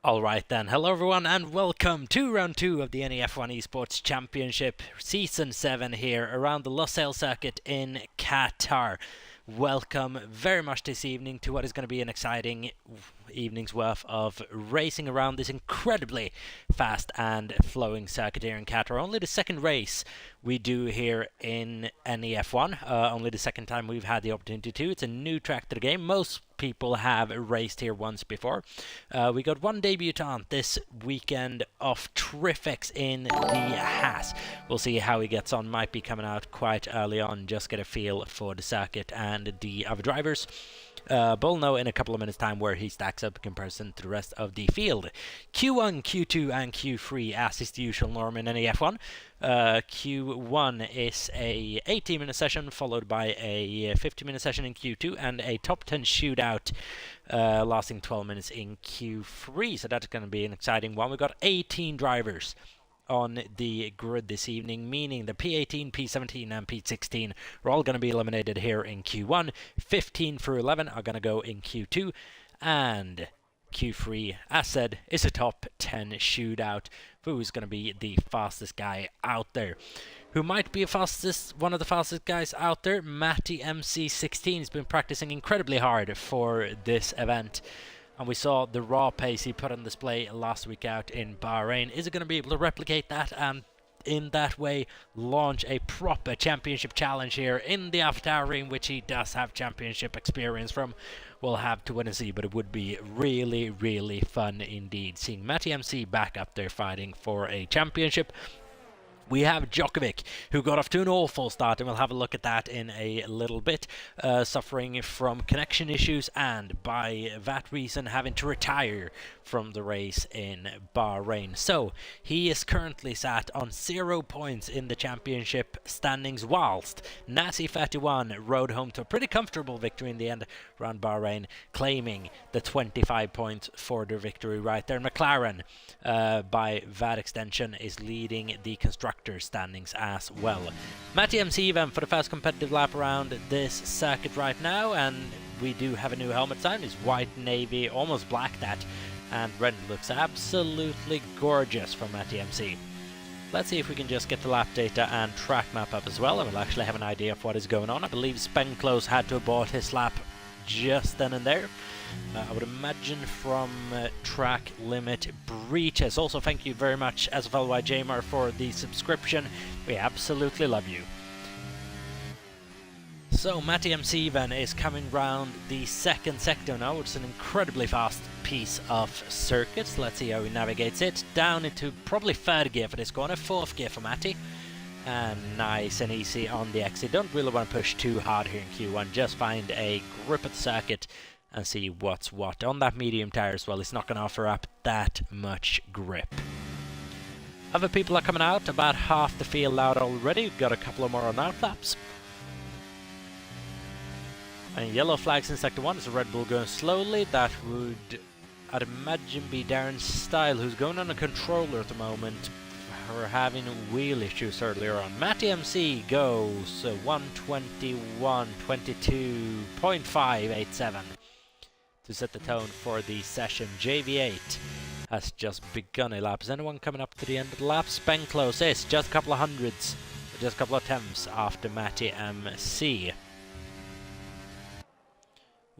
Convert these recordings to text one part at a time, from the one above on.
Alright then, hello everyone and welcome to round 2 of the NEF1 Esports Championship Season 7 here around the Lusail circuit in Qatar. Welcome very much this evening to what is going to be an exciting evening's worth of racing around this incredibly fast and flowing circuit here in Qatar. Only the second race we do here in NEF1, only the second time we've had the opportunity to. It's a new track to the game. Most people have raced here once before. We got one debutant this weekend of Trifex in the Haas. We'll see how he gets on. Might be coming out quite early on, just get a feel for the circuit and the other drivers. But we'll know in a couple of minutes time where he stacks up in comparison to the rest of the field. Q1, Q2 and Q3 as is the usual norm in NEF1. Q1 is a 18-minute session followed by a 50-minute session in Q2 and a top 10 shootout lasting 12 minutes in Q3. So that's going to be an exciting one. We've got 18 drivers on the grid this evening, meaning the P18, P17 and P16 are all going to be eliminated here in Q1. 15 through 11 are going to go in Q2, and Q3, as said, is a top 10 shootout for who's going to be the fastest guy out there. Who might be one of the fastest guys out there? Matty MC16 has been practicing incredibly hard for this event. And we saw the raw pace he put on display last week out in Bahrain. Is it going to be able to replicate that and in that way launch a proper championship challenge here in the AlphaTauri, in which he does have championship experience from? We'll have to wait and see, but it would be really, really fun indeed seeing Matty MC back up there fighting for a championship. We have Djokovic, who got off to an awful start, and we'll have a look at that in a little bit, suffering from connection issues and by that reason having to retire from the race in Bahrain. So he is currently sat on 0 points in the championship standings, whilst Nazi31 rode home to a pretty comfortable victory in the end around Bahrain, claiming the 25 points for the victory right there. McLaren, by that extension, is leading the constructor standings as well. Matty MC then for the first competitive lap around this circuit right now, and we do have a new helmet design. It's white, navy, almost black that, and red looks absolutely gorgeous from Matty MC. Let's see if we can just get the lap data and track map up as well, and we'll actually have an idea of what is going on. I believe Spenclose had to abort his lap just then and there. I would imagine from track limit breaches. Also, thank you very much as well by Jamar for the subscription. We absolutely love you. So Matty MC then is coming round the second sector now. It's an incredibly fast piece of circuits. Let's see how he navigates it. Down into probably third gear for this corner, fourth gear for Matty. And nice and easy on the exit. Don't really want to push too hard here in Q1. Just find a grip at the circuit and see what's what. On that medium tire as well, it's not going to offer up that much grip. Other people are coming out, about half the field out already. We've got a couple of more on out laps. And yellow flags in sector 1 is a Red Bull going slowly. That would, I'd imagine, be Darren Style, who's going on a controller at the moment. We're having wheel issues earlier on. Matty MC goes 1:21:22.587 to set the tone for the session. JV8 has just begun a lap. Is anyone coming up to the end of the lap? Spenclose is just a couple of hundreds, just a couple of tenths after Matty MC.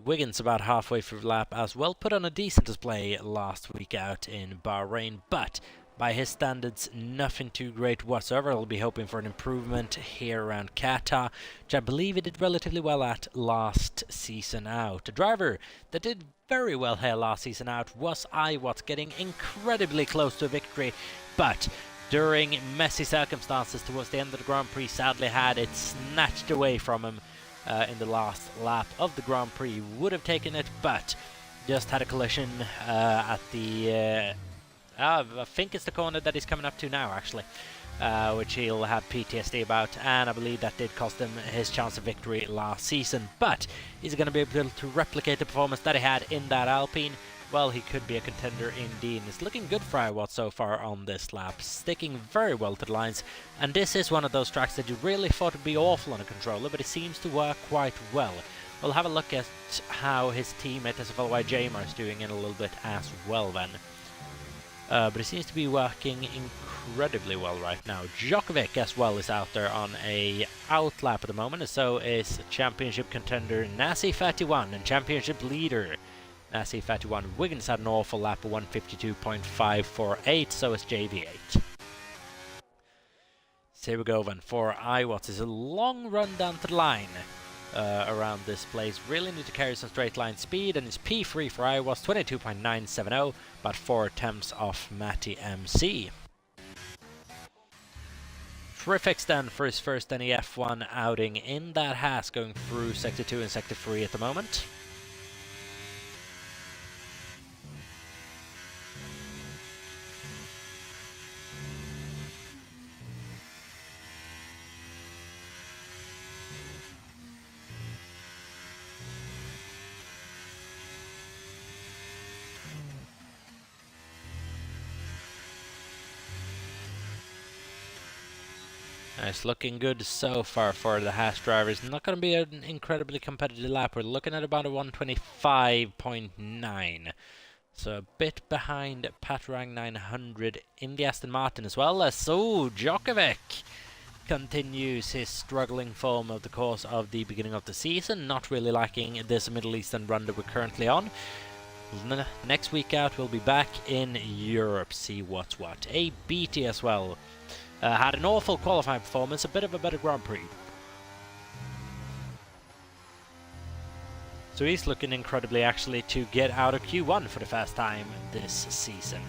Wiggins about halfway through the lap as well. Put on a decent display last week out in Bahrain, but by his standards, nothing too great whatsoever. I'll be hoping for an improvement here around Qatar, which I believe he did relatively well at last season out. A driver that did very well here last season out was Iwatts, getting incredibly close to a victory, but during messy circumstances towards the end of the Grand Prix, sadly had it snatched away from him in the last lap of the Grand Prix. Would have taken it, but just had a collision at the I think it's the corner that he's coming up to now, actually, which he'll have PTSD about, and I believe that did cost him his chance of victory last season. But is he going to be able to replicate the performance that he had in that Alpine? Well, he could be a contender indeed. It's looking good for Iwatts so far on this lap, sticking very well to the lines. And this is one of those tracks that you really thought would be awful on a controller, but it seems to work quite well. We'll have a look at how his teammate SFLY Jamar is doing in a little bit as well then. but it seems to be working incredibly well right now. Djokovic as well is out there on a outlap at the moment, and so is championship contender NEF1 and championship leader NEF1. Wiggins had an awful lap of 152.548, so is JV8. So here we go then for Iwatts. It's a long run down to the line around this place. Really need to carry some straight line speed, and it's P3 for Iwatts, 22.970, about 4 attempts off Matty MC. Terrific stand for his first NEF1 outing in that Haas, going through Sector 2 and Sector 3 at the moment. It's looking good so far for the Haas drivers. Not going to be an incredibly competitive lap. We're looking at about a 125.9. So a bit behind Patrang 900 in the Aston Martin as well. So Djokovic continues his struggling form of the course of the beginning of the season. Not really liking this Middle Eastern run that we're currently on. Next week out we'll be back in Europe. See what's what. A BT as well. Had an awful qualifying performance, a bit of a better Grand Prix. So he's looking incredibly actually to get out of Q1 for the first time this season.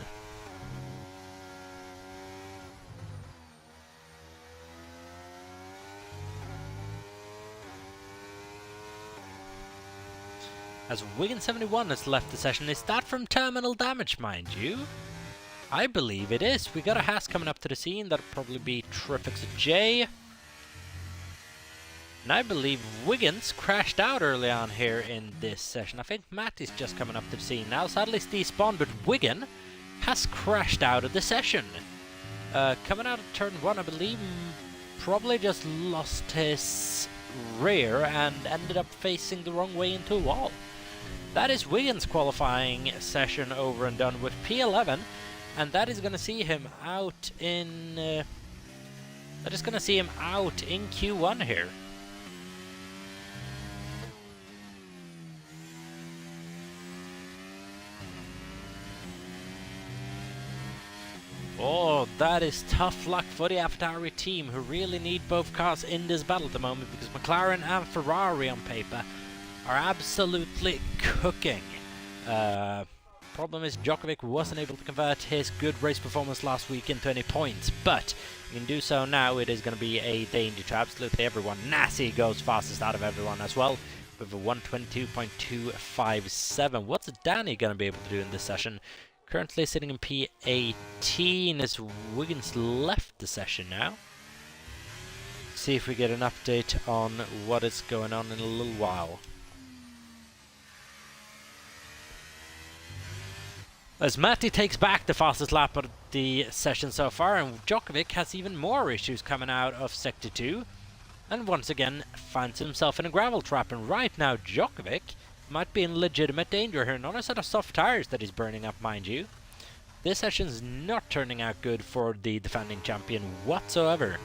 As Wiggins 71 has left the session. Is that from terminal damage, mind you? I believe it is. We got a Haas coming up to the scene. That'll probably be Terrific J. And I believe Wiggins crashed out early on here in this session. I think Matt is just coming up to the scene now. Sadly, despawned, but Wiggin has crashed out of the session. Coming out of turn 1, I believe, probably just lost his rear and ended up facing the wrong way into a wall. That is Wiggins' qualifying session over and done with P11. And that is going to see him out in... that is going to see him out in Q1 here. Oh, that is tough luck for the AlphaTauri team, who really need both cars in this battle at the moment, because McLaren and Ferrari on paper are absolutely cooking. Problem is Djokovic wasn't able to convert his good race performance last week into any points, but you can do so now. It is going to be a danger to absolutely everyone. Nassi goes fastest out of everyone as well with a 122.257. What's Danny going to be able to do in this session? Currently sitting in P18 as Wiggins left the session now. See if we get an update on what is going on in a little while. As Matty takes back the fastest lap of the session so far, and Djokovic has even more issues coming out of Sector 2, and once again finds himself in a gravel trap. And right now Djokovic might be in legitimate danger here. Not a set of soft tires that he's burning up, mind you. This session's not turning out good for the defending champion whatsoever.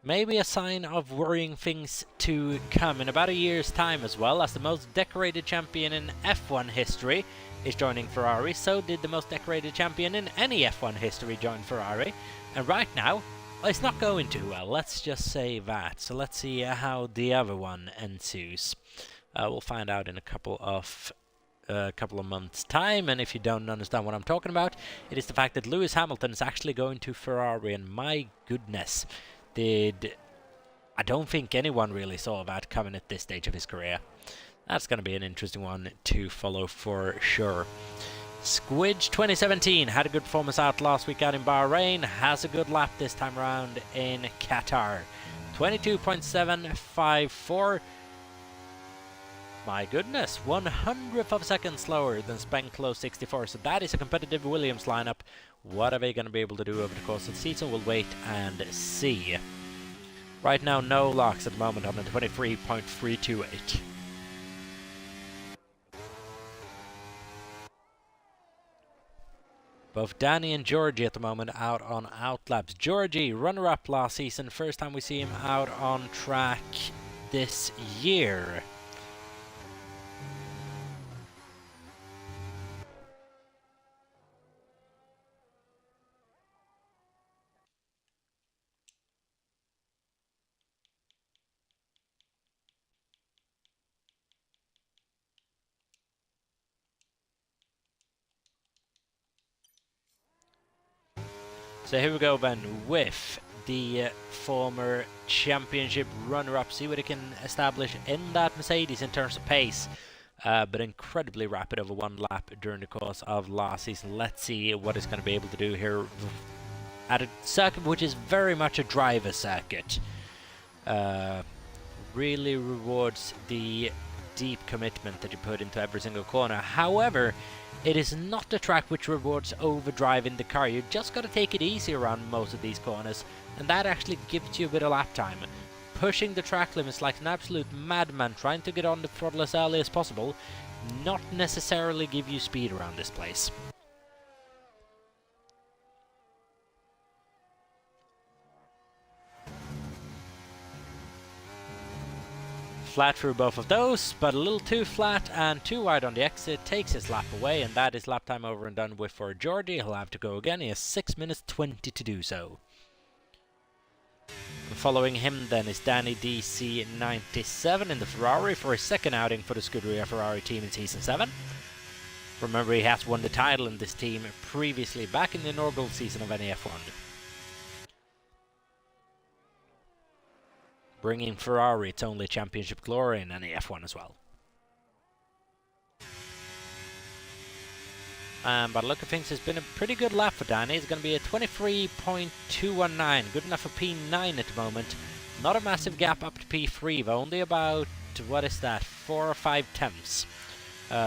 Maybe a sign of worrying things to come in about a year's time as well, as the most decorated champion in F1 history is joining Ferrari. So did the most decorated champion in any F1 history join Ferrari. And right now, it's not going too well, let's just say that. So let's see how the other one ensues. We'll find out in a couple of months' time, and if you don't understand what I'm talking about, it is the fact that Lewis Hamilton is actually going to Ferrari, and my goodness, I don't think anyone really saw that coming at this stage of his career. That's going to be an interesting one to follow for sure. Squidge 2017 had a good performance out last week out in Bahrain, has a good lap this time around in Qatar. 22.754. My goodness, 100th of a second slower than Spenclo 64, so that is a competitive Williams lineup. What are they going to be able to do over the course of the season? We'll wait and see. Right now, no locks at the moment on the 23.328. Both Danny and Georgie at the moment out on outlaps. Georgie, runner-up last season. First time we see him out on track this year. So here we go then with the former championship runner-up. See what he can establish in that Mercedes in terms of pace. But incredibly rapid over one lap during the course of last season. Let's see what he's going to be able to do here at a circuit which is very much a driver circuit. Really rewards the deep commitment that you put into every single corner. However, it is not the track which rewards overdriving the car. You just got to take it easy around most of these corners, and that actually gives you a bit of lap time. Pushing the track limits like an absolute madman, trying to get on the throttle as early as possible, not necessarily give you speed around this place. Flat through both of those, but a little too flat and too wide on the exit. Takes his lap away, and that is lap time over and done with for Georgie. He'll have to go again. He has 6 minutes 20 to do so. Following him then is Danny DC97 in the Ferrari for his second outing for the Scuderia Ferrari team in Season 7. Remember, he has won the title in this team previously back in the inaugural season of NEF1. Bringing Ferrari its only championship glory in NEF1 as well. By the look of things, it's been a pretty good lap for Danny. It's going to be a 23.219. Good enough for P9 at the moment. Not a massive gap up to P3, but only about, what is that, 4 or 5 tenths.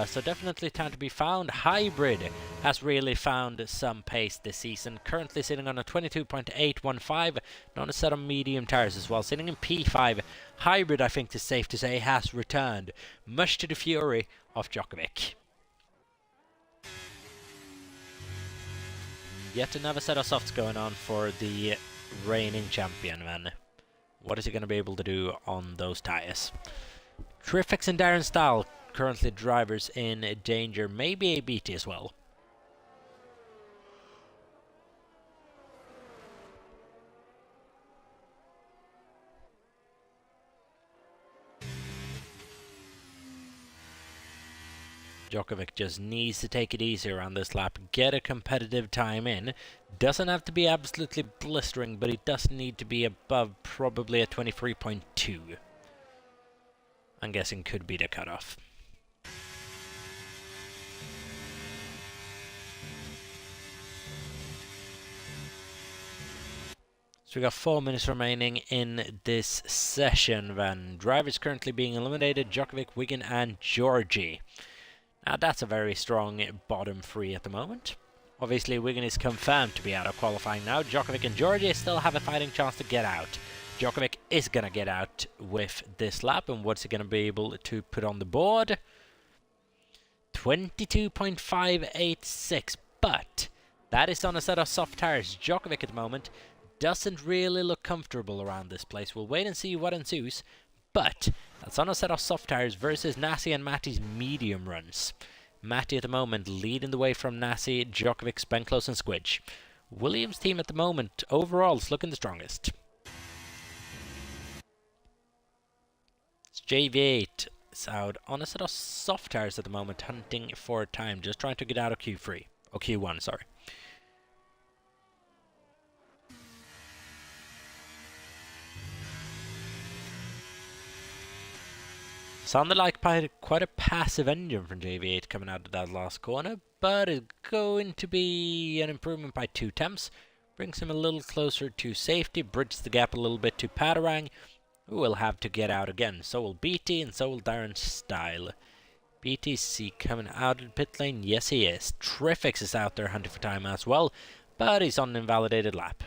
So definitely time to be found. Hybrid has really found some pace this season. Currently sitting on a 22.815, on a set of medium tires as well. Sitting in P5. Hybrid, I think it's safe to say, has returned, much to the fury of Djokovic. Yet another set of softs going on for the reigning champion, then. What is he going to be able to do on those tires? Trifix and Darren Stahl, currently drivers in danger. Maybe a BT as well. Djokovic just needs to take it easy around this lap, get a competitive time in. Doesn't have to be absolutely blistering, but he does need to be above probably a 23.2. I'm guessing could be the cutoff. So we got 4 minutes remaining in this session then. Drivers currently being eliminated: Djokovic, Wigan and Georgie. Now that's a very strong bottom three at the moment. Obviously Wigan is confirmed to be out of qualifying now. Djokovic and Georgie still have a fighting chance to get out. Djokovic is going to get out with this lap, and what's he going to be able to put on the board? 22.586, but that is on a set of soft tires. Djokovic at the moment doesn't really look comfortable around this place. We'll wait and see what ensues. But that's on a set of soft tires versus Nassi and Matty's medium runs. Matty at the moment leading the way from Nassi, Djokovic, Spenclose and Squidge. Williams' team at the moment overall is looking the strongest. It's JV8 is out on a set of soft tires at the moment, hunting for time, just trying to get out of Q3. Or Q1, sorry. Sounded like quite a passive engine from JV8 coming out of that last corner, but it's going to be an improvement by 2 tenths. Brings him a little closer to safety, bridges the gap a little bit to Padarang, who will have to get out again. So will BT and so will Darren Style. BTC coming out of the pit lane, yes he is. Trifix is out there hunting for time as well, but he's on an invalidated lap.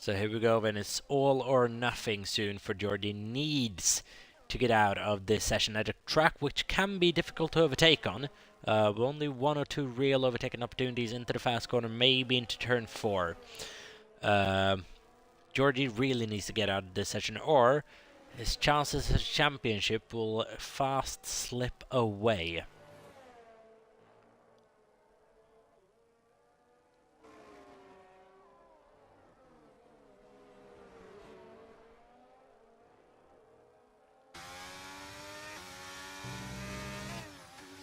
So here we go, and it's all or nothing soon for Georgie. Needs to get out of this session at a track which can be difficult to overtake on. Only one or two real overtaking opportunities into the fast corner, maybe into turn 4. Georgie really needs to get out of this session, or his chances at a championship will fast slip away.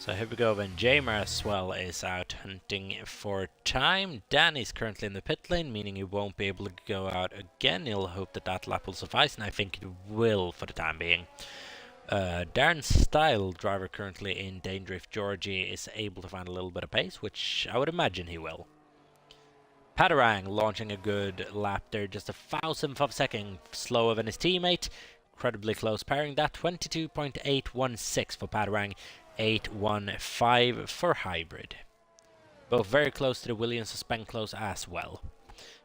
So here we go, when Jamar as well is out hunting for time. Danny's currently in the pit lane, meaning he won't be able to go out again. He'll hope that that lap will suffice, and I think it will for the time being. Darren Style, driver currently in danger if Georgie is able to find a little bit of pace, which I would imagine he will. Padarang launching a good lap there, just a thousandth of a second slower than his teammate. Incredibly close pairing, that 22.816 for Padarang. 815 for hybrid. Both very close to the Williams of Spenclose as well.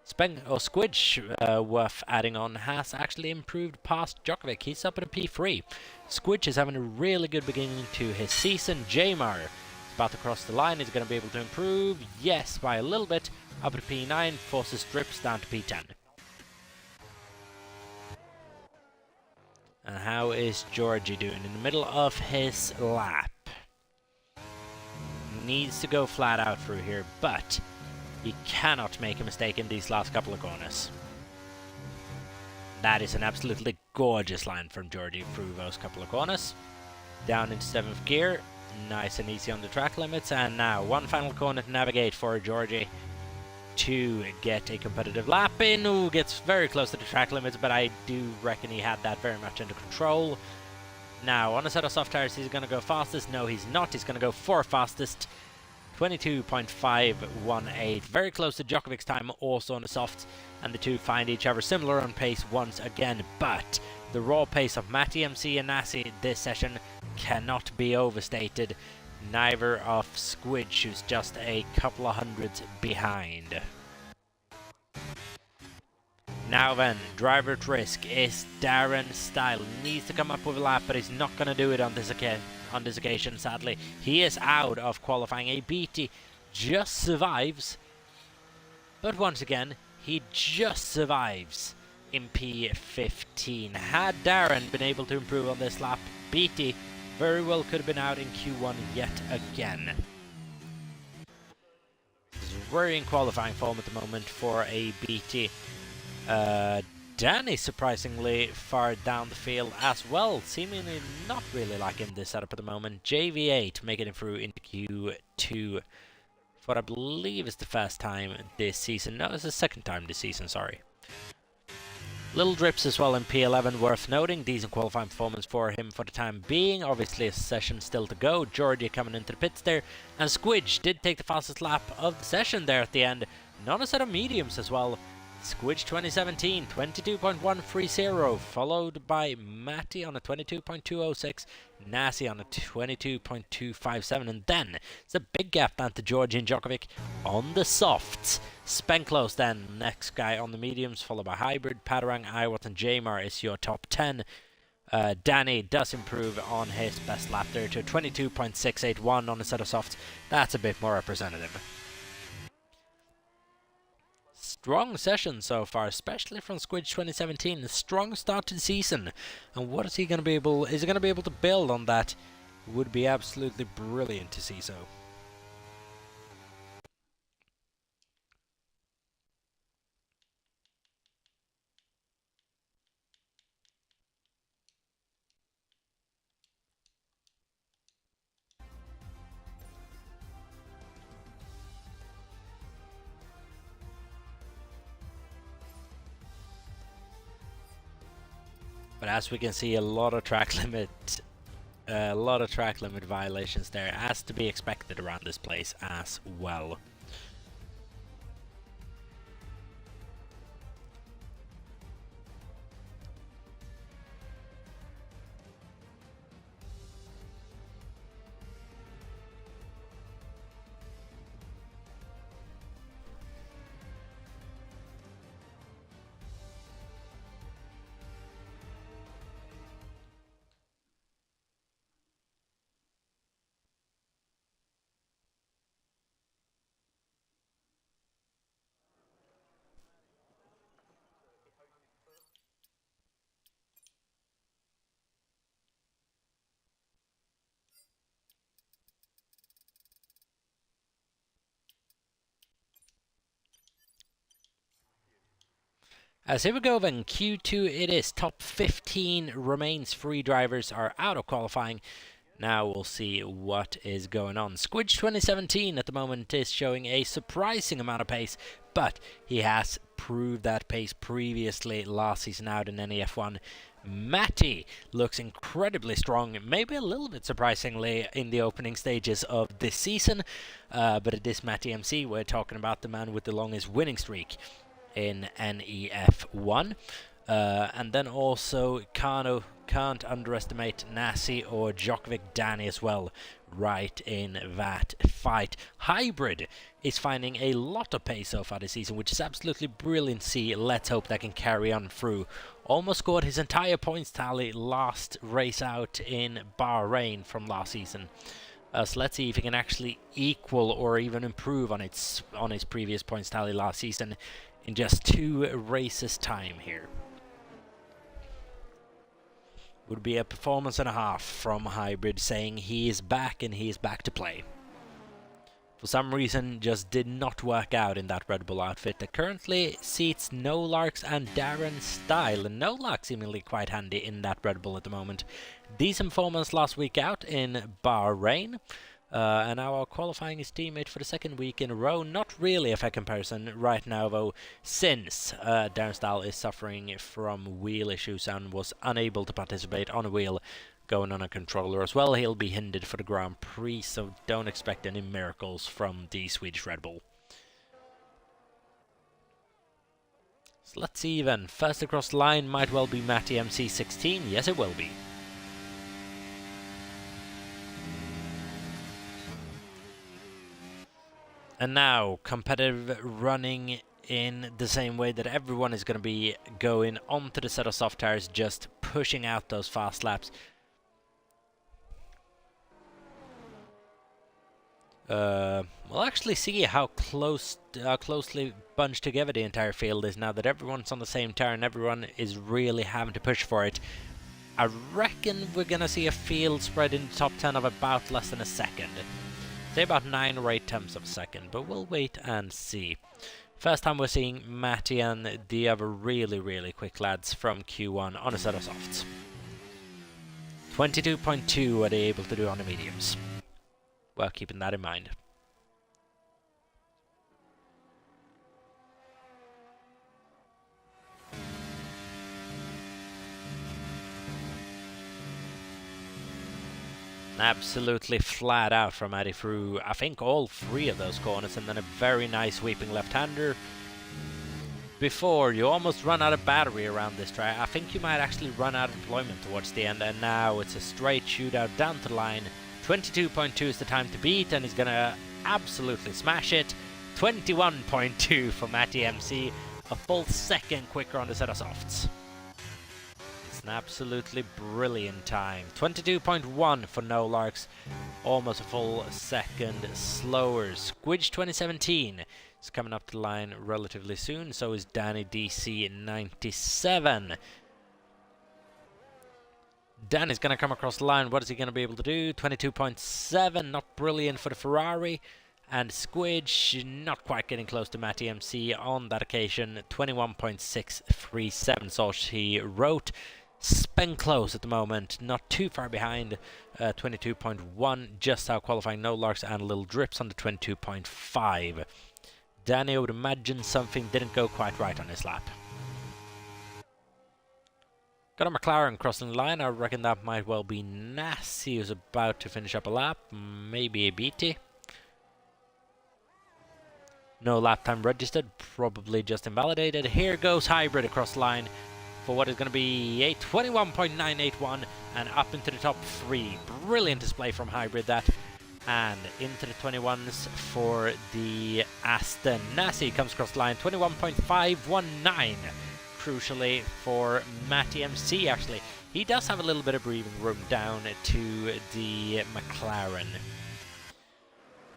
Squidge, worth adding on, has actually improved past Djokovic. He's up at a P3. Squidge is having a really good beginning to his season. Jamar is about to cross the line. He's going to be able to improve. Yes, by a little bit. Up at P9, forces Drips down to P10. And how is Georgie doing in the middle of his lap? Needs to go flat out through here, but he cannot make a mistake in these last couple of corners. That is an absolutely gorgeous line from Georgie through those couple of corners. Down into 7th gear, nice and easy on the track limits, and now one final corner to navigate for Georgie to get a competitive lap in. Ooh, gets very close to the track limits, but I do reckon he had that very much under control. Now, on a set of soft tires, he's going to go fastest. No, he's not. He's going to go 4th fastest. 22.518. Very close to Djokovic's time, also on the softs. And the two find each other similar on pace once again. But the raw pace of Matty, MC, and Nassi this session cannot be overstated. Neither of Squidge, who's just a couple of hundreds behind. Now then, driver at risk is Darren Style. Needs to come up with a lap, but he's not going to do it on this occasion, sadly. He is out of qualifying. A BT just survives. But once again, he just survives in P15. Had Darren been able to improve on this lap, BT very well could have been out in Q1 yet again. He's worrying qualifying form at the moment for a BT. Danny surprisingly far down the field as well, seemingly not really liking this setup at the moment. JV8 making it through into Q2 for what I believe is the first time this season. No, it's the second time this season, sorry. Little Drips as well in P11 worth noting. Decent qualifying performance for him for the time being. Obviously a session still to go. Georgie coming into the pits there. And Squidge did take the fastest lap of the session there at the end. And on a set of mediums as well. Squidge 2017, 22.130, followed by Matty on a 22.206, Nassi on a 22.257, and then it's a big gap down to Georgie and Djokovic on the softs. Spenclose then, next guy on the mediums, followed by Hybrid, Padarang, Iwat, and Jamar is your top 10. Danny does improve on his best lap there to 22.681 on a set of softs. That's a bit more representative. Strong session so far, especially from Squidge 2017. A strong start to the season. And what is he going to be able... Is he going to be able to build on that? Would be absolutely brilliant to see so. But as we can see, a lot of track limit violations there, as to be expected around this place as well. As here we go then, Q2 it is. Top 15 remains. 3 drivers are out of qualifying. Now we'll see what is going on. Squidge 2017 at the moment is showing a surprising amount of pace, but he has proved that pace previously last season out in NEF1. Matty looks incredibly strong, maybe a little bit surprisingly in the opening stages of this season, but it is Matty MC. We're talking about the man with the longest winning streak in NEF1. And then also Kano, can't underestimate Nasi or Djokovic Danny as well right in that fight. Hybrid is finding a lot of pace so far this season, which is absolutely brilliant to see. Let's hope that can carry on through. Almost scored his entire points tally last race out in Bahrain from last season. So let's see if he can actually equal or even improve on his previous points tally last season in just 2 races time here. Would be a performance and a half from Hybrid, saying he is back and he is back to play. For some reason, just did not work out in that Red Bull outfit that currently seats Nolarks and Darren Style. And Nolark seemingly quite handy in that Red Bull at the moment. Decent performance last week out in Bahrain. And now our qualifying his teammate for the 2nd week in a row. Not really a fair comparison right now though, since Darren Style is suffering from wheel issues and was unable to participate on a wheel going on a controller as well. He'll be hindered for the Grand Prix, so don't expect any miracles from the Swedish Red Bull. So let's see then. First across the line might well be Matty MC16. Yes, it will be. And now, competitive running in the same way that everyone is going to be going onto the set of soft tires, just pushing out those fast laps. We'll actually see how closely bunched together the entire field is now that everyone's on the same tire and everyone is really having to push for it. I reckon we're going to see a field spread in the top 10 of about less than a second. Say about 9 or 8 tenths of a second, but we'll wait and see. First time we're seeing Matty and the other really quick lads from Q1 on a set of softs. 22.2 are they able to do on the mediums. Well, keeping that in mind. Absolutely flat out from Matty through, I think, all 3 of those corners, and then a very nice sweeping left-hander. Before, you almost run out of battery around this track. I think you might actually run out of employment towards the end, and now it's a straight shootout down to the line. 22.2 is the time to beat, and he's gonna absolutely smash it. 21.2 for Matty MC, a full second quicker on the set of softs. An absolutely brilliant time. 22.1 for Nolarks, almost a full second slower. Squidge 2017 is coming up the line relatively soon, so is Danny DC 97. Danny's going to come across the line. What is he going to be able to do? 22.7, not brilliant for the Ferrari. And Squidge not quite getting close to Matty MC on that occasion. 21.637, so he wrote. Spend close at the moment, not too far behind. 22.1, just out qualifying Nolarks, and little drips on the 22.5. Danny, I would imagine something didn't go quite right on his lap. Got a McLaren crossing the line. I reckon that might well be Nasi, who's about to finish up a lap. Maybe a BT. No lap time registered, probably just invalidated. Here goes Hybrid across the line for what is going to be a 21.981 and up into the top 3. Brilliant display from Hybrid that. And into the 21s for the Aston. Nasi comes across the line, 21.519. Crucially for Matty MC, actually. He does have a little bit of breathing room down to the McLaren.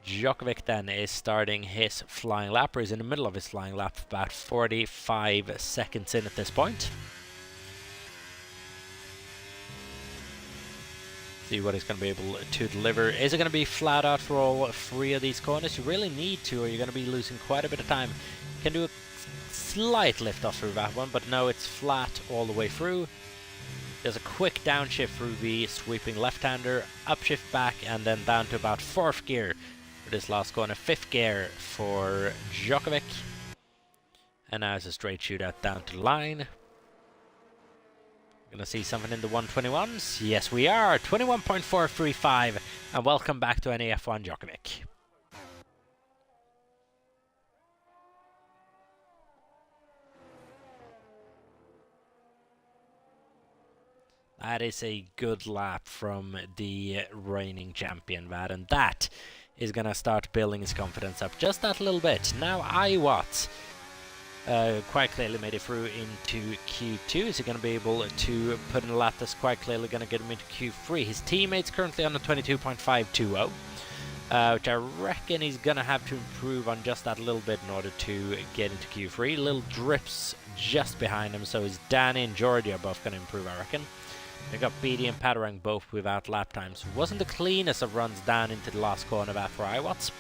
Djokovic then is starting his flying lap, or is in the middle of his flying lap, about 45 seconds in at this point. See what he's going to be able to deliver. Is it going to be flat out for all 3 of these corners? You really need to, or you're going to be losing quite a bit of time. You can do a slight lift off through that one, but no, it's flat all the way through. There's a quick downshift through the sweeping left-hander, upshift back, and then down to about 4th gear for this last corner, 5th gear for Djokovic. And now it's a straight shootout down to the line. Gonna see something in the 121s? Yes, we are! 21.435, and welcome back to NEF1 Djokovic. That is a good lap from the reigning champion, and that is gonna start building his confidence up just that little bit. Now Iwatts quite clearly made it through into Q2. Is he going to be able to put in a lap that's quite clearly going to get him into Q3? His teammate's currently on a 22.520, which I reckon he's going to have to improve on just that little bit in order to get into Q3. Little drips just behind him, so is Danny and Jordi are both going to improve, I reckon. They got BD and Padarang both without lap times. Wasn't the cleanest of runs down into the last corner there for Iwatts.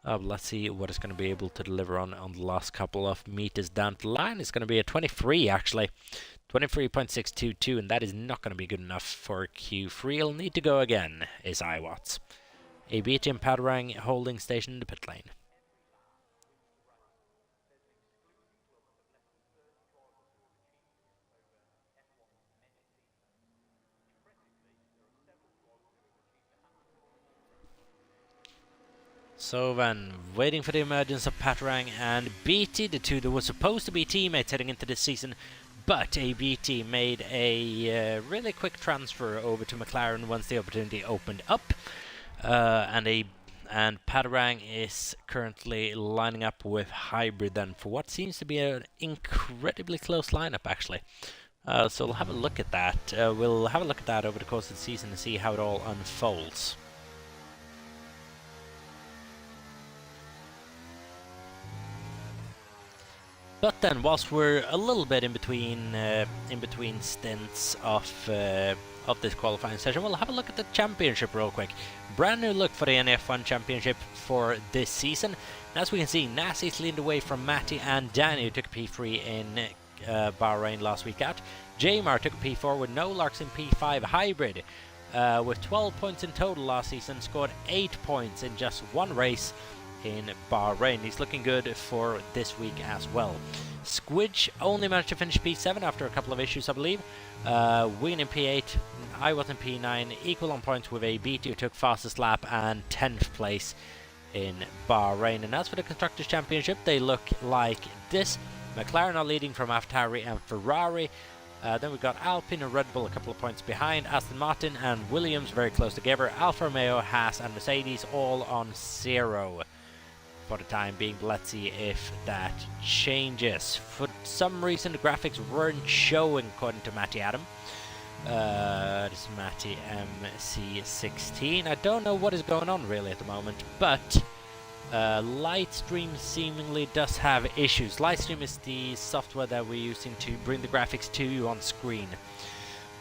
Let's see what it's going to be able to deliver on the last couple of meters down the line. It's going to be a 23 actually, 23.622, and that is not going to be good enough for Q3. He'll need to go again, is Iwatts. A BT and Padarang holding station in the pit lane. So then, waiting for the emergence of Padarang and BT, the two that were supposed to be teammates heading into this season, but ABT made a really quick transfer over to McLaren once the opportunity opened up, and Padarang is currently lining up with Hybrid then for what seems to be an incredibly close lineup actually. So we'll have a look at that. We'll have a look at that over the course of the season and see how it all unfolds. But then, whilst we're a little bit in between stints of this qualifying session, we'll have a look at the championship real quick. Brand new look for the NEF1 championship for this season. And as we can see, Nasi's leaned away from Matty and Danny, who took a P3 in Bahrain last week out. Jamar took a P4 with no Larks in P5 Hybrid. With 12 points in total last season, scored 8 points in just one race in Bahrain. He's looking good for this week as well. Squidge only managed to finish P7 after a couple of issues, I believe. Win in P8, Iwat in P9, equal on points with ABT, who took fastest lap and 10th place in Bahrain. And as for the Constructors' Championship, they look like this. McLaren are leading from AlphaTauri and Ferrari. Then we've got Alpine and Red Bull a couple of points behind. Aston Martin and Williams very close together. Alfa Romeo, Haas and Mercedes all on 0 for the time being. Let's see if that changes. For some reason the graphics weren't showing according to Matty Adam. This is Matty MC16. I don't know what is going on really at the moment, but Lightstream seemingly does have issues. Lightstream is the software that we're using to bring the graphics to you on screen.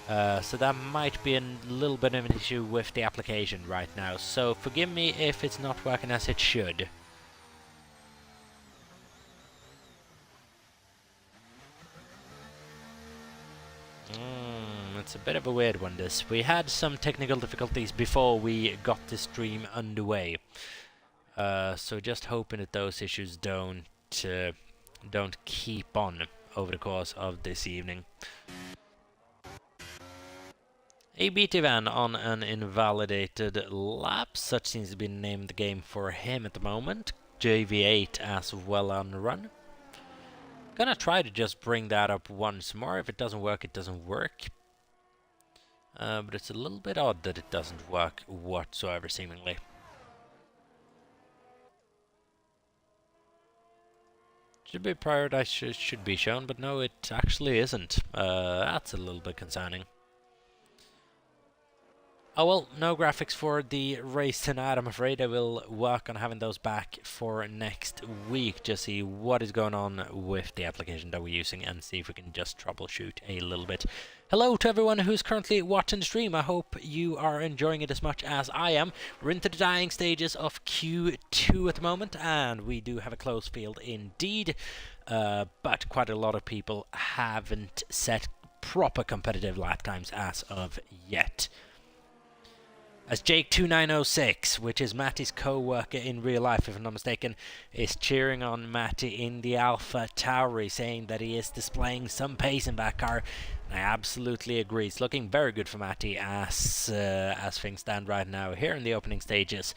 So that might be a little bit of an issue with the application right now. So forgive me if it's not working as it should. It's a bit of a weird one, this. We had some technical difficulties before we got the stream underway. So just hoping that those issues don't keep on over the course of this evening. A BT van on an invalidated lap. Such seems to be the name of the game for him at the moment. JV8 as well on the run. Gonna try to just bring that up once more. If it doesn't work, it doesn't work. But it's a little bit odd that it doesn't work whatsoever, seemingly. Should be prioritized, should be shown, but no, it actually isn't. That's a little bit concerning. Oh well, no graphics for the race tonight, I'm afraid. I will work on having those back for next week, just see what is going on with the application that we're using and see if we can just troubleshoot a little bit. Hello to everyone who's currently watching the stream. I hope you are enjoying it as much as I am. We're into the dying stages of Q2 at the moment, and we do have a close field indeed. but quite a lot of people haven't set proper competitive lap times as of yet. As Jake2906, which is Matty's co-worker in real life if I'm not mistaken, is cheering on Matty in the Alpha Tauri, saying that he is displaying some pace in that car. I absolutely agree. It's looking very good for Matty as things stand right now here in the opening stages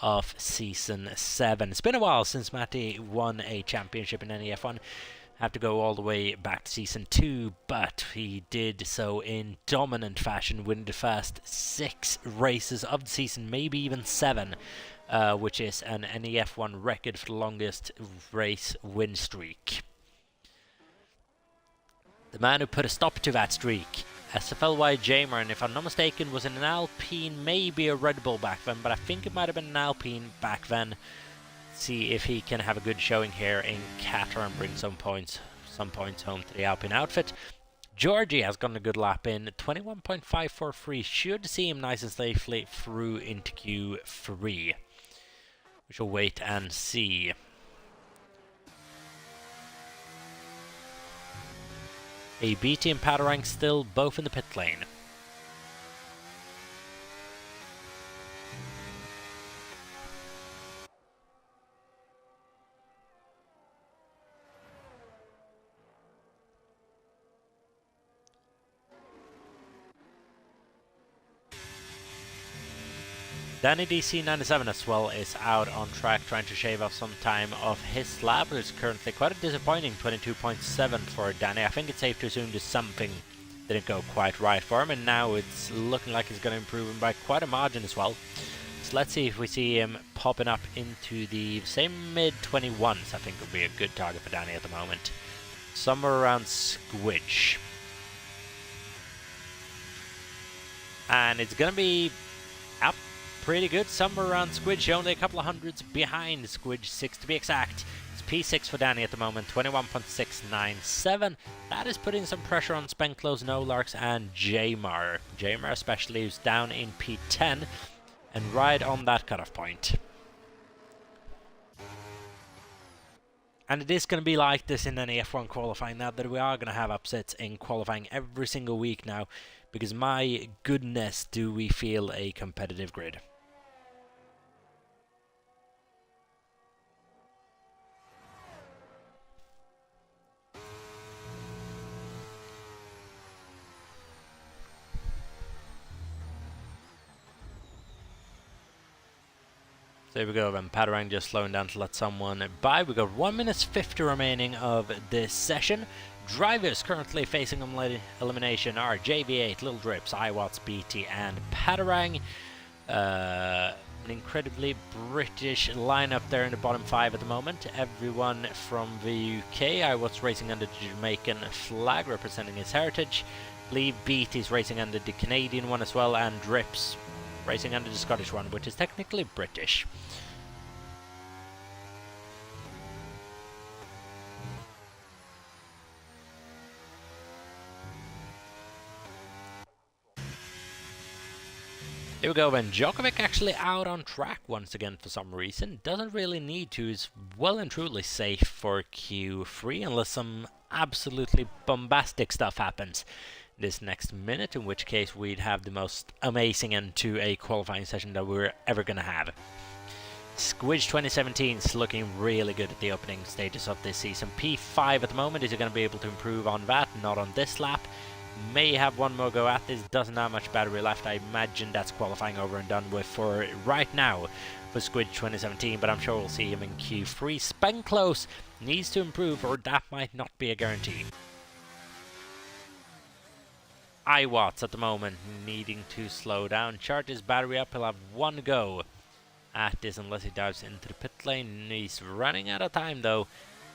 of Season 7. It's been a while since Matty won a championship in NEF1. Have to go all the way back to Season 2, but he did so in dominant fashion, winning the first 6 races of the season, maybe even 7, which is an NEF1 record for the longest race win streak. The man who put a stop to that streak, SFLY Jamer, and if I'm not mistaken was in an Alpine, maybe a Red Bull back then, but I think it might have been an Alpine back then. See if he can have a good showing here in Qatar and bring some points home to the Alpine outfit. Georgie has gotten a good lap in, 21.543, should see him nice and safely through into Q3. We shall wait and see. BT and Padarang still both in the pit lane. Danny DC97 as well is out on track trying to shave off some time off his lap. It's currently quite a disappointing 22.7 for Danny. I think it's safe to assume that something didn't go quite right for him, and now it's looking like he's going to improve him by quite a margin as well. So let's see if we see him popping up into the same mid-21s. I think would be a good target for Danny at the moment. Somewhere around Squidge. And it's going to be up pretty good, somewhere around Squidge, only a couple of hundreds behind Squidge 6 to be exact. It's P6 for Danny at the moment, 21.697. That is putting some pressure on Spenklos, Nolarks and Jamar. Jamar especially, who's down in P10 and right on that cutoff point. And it is going to be like this in any F1 qualifying now, that we are going to have upsets in qualifying every single week now, because my goodness do we feel a competitive grid. There we go then, Padarang just slowing down to let someone by. We got 1 minute 50 remaining of this session. Drivers currently facing elimination are JV8, Little Drips, iWatts, BT and Padarang. An incredibly British lineup there in the bottom 5 at the moment. Everyone from the UK, iWatts racing under the Jamaican flag representing his heritage. I believe BT's racing under the Canadian one as well, and Drips racing under the Scottish one, which is technically British. Here we go then, Djokovic actually out on track once again for some reason. Doesn't really need to, is well and truly safe for Q3 unless some absolutely bombastic stuff happens this next minute, in which case we'd have the most amazing end to a qualifying session that we're ever going to have. Squidge 2017 is looking really good at the opening stages of this season. P5 at the moment. Is he going to be able to improve on that? Not on this lap. May have one more go at this. Doesn't have much battery left. I imagine that's qualifying over and done with for right now for Squidge 2017, but I'm sure we'll see him in Q3. Spenklos needs to improve, or that might not be a guarantee. iWatts at the moment needing to slow down. Charge his battery up. He'll have one go at this unless he dives into the pit lane. He's running out of time though.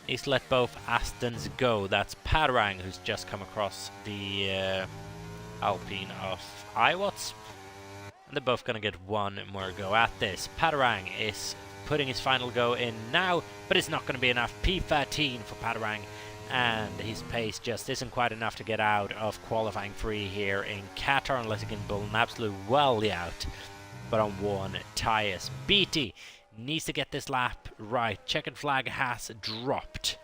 Needs to let both Astons go. That's Padarang, who's just come across the Alpine of iWatts. And they're both going to get one more go at this. Padarang is putting his final go in now, but it's not going to be enough. P13 for Padarang. And his pace just isn't quite enough to get out of qualifying free here in Qatar unless he can build an absolute welly out. But on one tyres. BT needs to get this lap right. Checkered flag has dropped.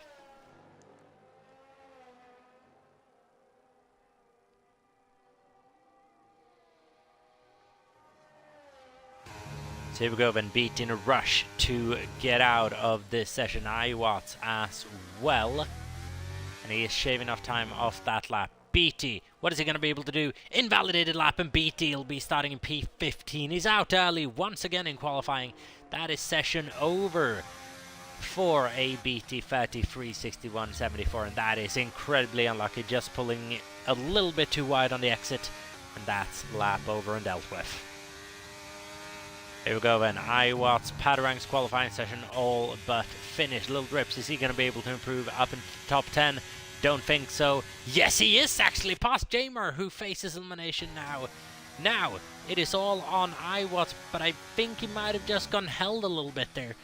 So here we go then, Beatty in a rush to get out of this session. Iwatts as well. And he is shaving off time off that lap. Beatty, what is he going to be able to do? Invalidated lap, and Beatty will be starting in P15. He's out early once again in qualifying. That is session over for a Beatty 33.61.74, and that is incredibly unlucky, just pulling a little bit too wide on the exit, and that's lap over and dealt with. Here we go then, Iwatts Padarang's qualifying session all but finished. Little Drips, is he going to be able to improve up into the top 10? Don't think so. Yes, he is actually, past Jamar, who faces elimination now. Now, it is all on Iwatts, but I think he might have just gone held a little bit there.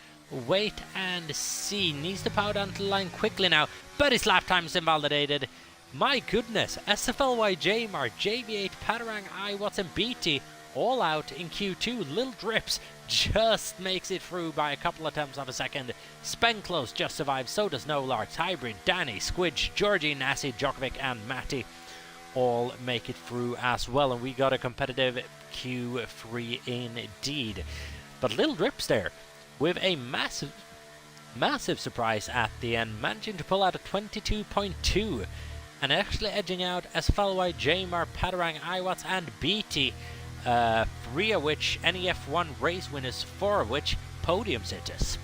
Wait and see. Needs to power down to the line quickly now, but his lap time is invalidated. My goodness, SFLY Jamar, JB8, Padarang, Iwatts and Beatty all out in Q2. Little Drips just makes it through by a couple of tenths of a second. Spenclose just survives, so does No Larks, Hybrid, Danny, Squidge, Georgie, Nassi, Djokovic and Matty all make it through as well, and we got a competitive Q3 indeed. But Little Drips there with a massive surprise at the end, managing to pull out a 22.2 and actually edging out SFLY, Jamar, Padarang, Iwatts and Beatty, 3 of which NEF1 race winners, 4 of which podium sitters.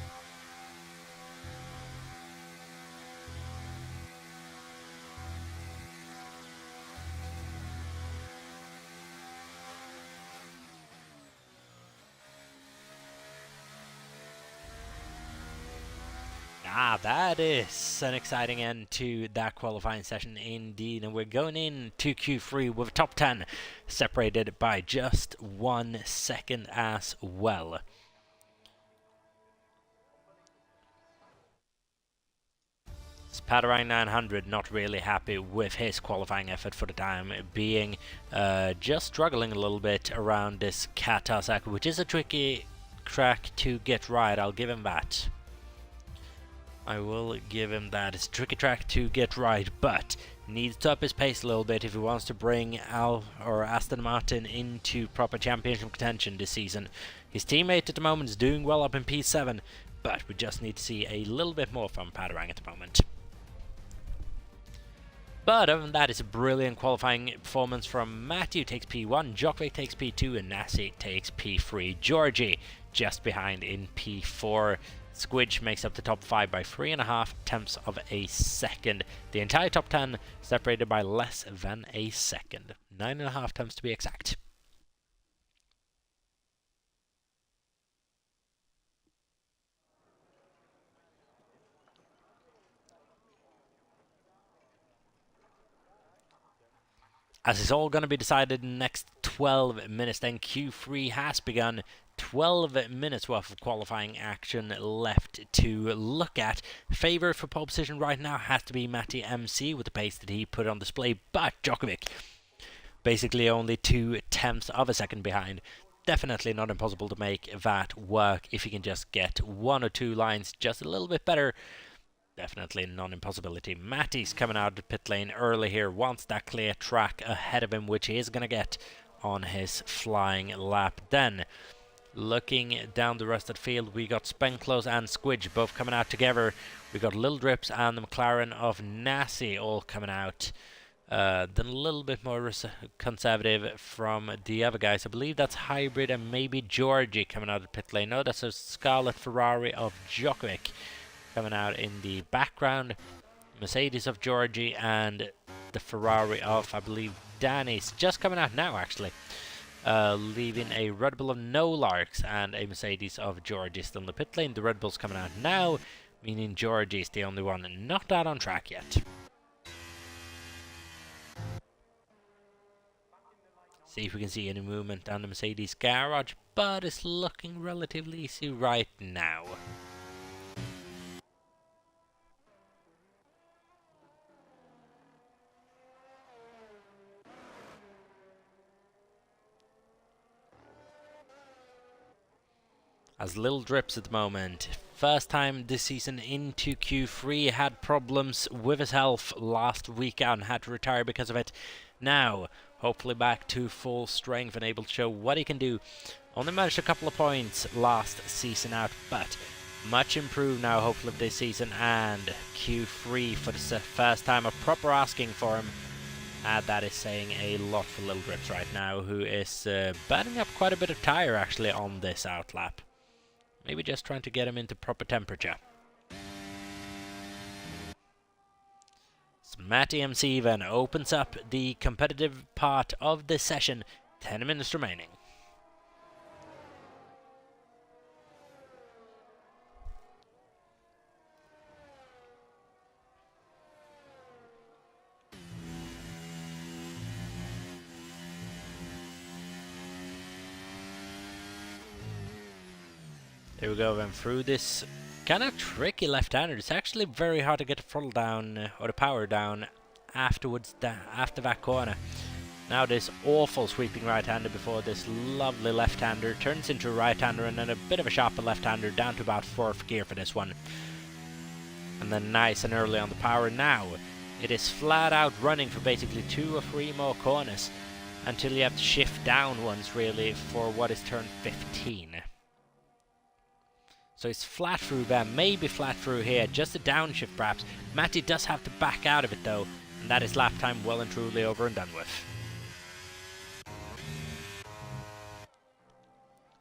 That is an exciting end to that qualifying session indeed, and we're going into Q3 with a top 10 separated by just 1 second as well. Padarang 900 not really happy with his qualifying effort for the time being, just struggling a little bit around this Qatar circuit, which is a tricky track to get right, I'll give him that. I will give him that. It's a tricky track to get right, but needs to up his pace a little bit if he wants to bring Aston Martin into proper championship contention this season. His teammate at the moment is doing well up in P7, but we just need to see a little bit more from Padarang at the moment. But other than that, it's a brilliant qualifying performance from Matthew, takes P1, Djokovic takes P2, and Nassi takes P3. Georgie just behind in P4. Squidge makes up the top 5 by 3.5 tenths of a second. The entire top 10 separated by less than a second. 9.5 tenths to be exact. As it's all going to be decided in the next 12 minutes, then Q3 has begun. 12 minutes worth of qualifying action left to look at. Favourite for pole position right now has to be Matty MC with the pace that he put on display, but Djokovic basically only 2 tenths of a second behind. Definitely not impossible to make that work if he can just get 1 or 2 lines just a little bit better. Definitely not impossibility. Matty's coming out of the pit lane early here, wants that clear track ahead of him, which he is going to get on his flying lap. Then looking down the rest of the field, we got Spenclose and Squidge both coming out together. We got Little Drips and the McLaren of Nassi all coming out. Then a little bit more conservative from the other guys. I believe that's Hybrid and maybe Georgie coming out of the pit lane. No, that's a Scarlet Ferrari of Djokovic coming out in the background. Mercedes of Georgie and the Ferrari of, I believe, Danny's just coming out now actually. Leaving a Red Bull of No Larks and a Mercedes of Georgie still in the pit lane. The Red Bull's coming out now, meaning Georgie's the only one not out on track yet. See if we can see any movement down the Mercedes garage, but it's looking relatively easy right now. As Little Drips at the moment, first time this season into Q3, had problems with his health last week and had to retire because of it. Now, hopefully back to full strength and able to show what he can do Only managed a couple of points last season out, but much improved now, hopefully, this season. And Q3 for the first time, a proper asking for him. And that is saying a lot for Little Drips right now, who is burning up quite a bit of tire actually on this outlap. Maybe just trying to get him into proper temperature. So Matty MC then opens up the competitive part of this session. 10 minutes remaining. There we go, then through this kind of tricky left-hander. It's actually very hard to get the throttle down, or the power down, afterwards, after that corner. Now this awful sweeping right-hander before this lovely left-hander turns into a right-hander, and then a bit of a sharper left-hander down to about 4th gear for this one. And then nice and early on the power. Now it is flat out running for basically 2 or 3 more corners until you have to shift down once really for what is turn 15. So it's flat through there, maybe flat through here, just a downshift perhaps. Matty does have to back out of it though, and that is lap time well and truly over and done with.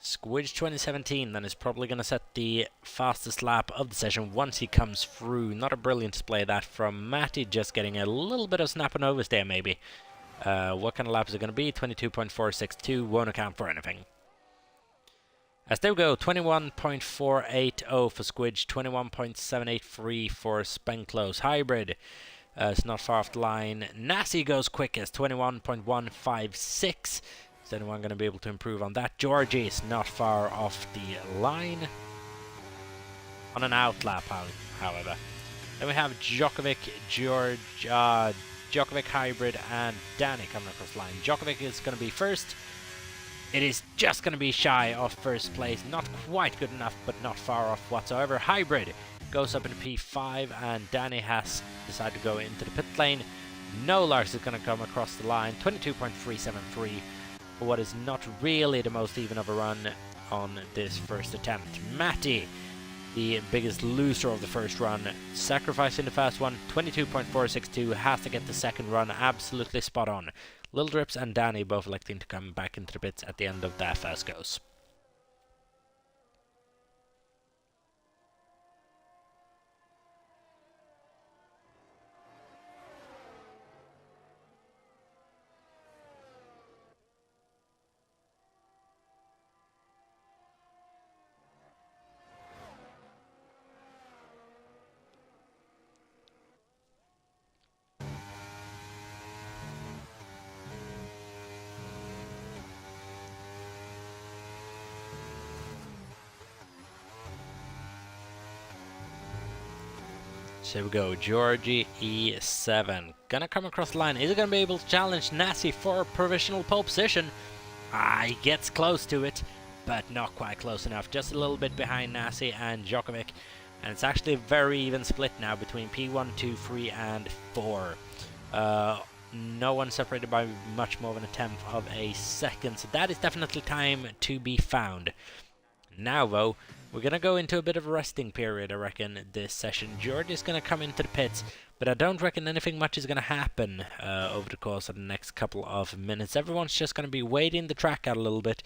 Squidge 2017 then is probably going to set the fastest lap of the session once he comes through. Not a brilliant display that from Matty, just getting a little bit of snapping overs there maybe. What kind of lap is it going to be? 22.462, won't account for anything. As there we go, 21.480 for Squidge, 21.783 for Spenclose. Hybrid, it's not far off the line. Nassi goes quickest, 21.156. Is anyone going to be able to improve on that? Georgie is not far off the line. On an outlap, however. Then we have Djokovic, Djokovic, Hybrid, and Danny coming across the line. Djokovic is going to be first. It is just going to be shy of first place. Not quite good enough, but not far off whatsoever. Hybrid goes up into P5, and Danny has decided to go into the pit lane. No Lars is going to come across the line. 22.373 for what is not really the most even of a run on this first attempt. Matty, the biggest loser of the first run, sacrificing the first one. 22.462, has to get the second run absolutely spot on. Little Drips and Danny both electing to come back into the pits at the end of their first goes. So here we go, Georgie E7. Gonna come across the line. Is he gonna be able to challenge Nassi for a provisional pole position? He gets close to it, but not quite close enough. Just a little bit behind Nassi and Djokovic. And it's actually a very even split now between P1, 2, 3, and 4. No one separated by much more than a tenth of a second. So that is definitely time to be found. Now though, we're going to go into a bit of a resting period, I reckon, this session. George is going to come into the pits, but I don't reckon anything much is going to happen over the course of the next couple of minutes. Everyone's just going to be waiting the track out a little bit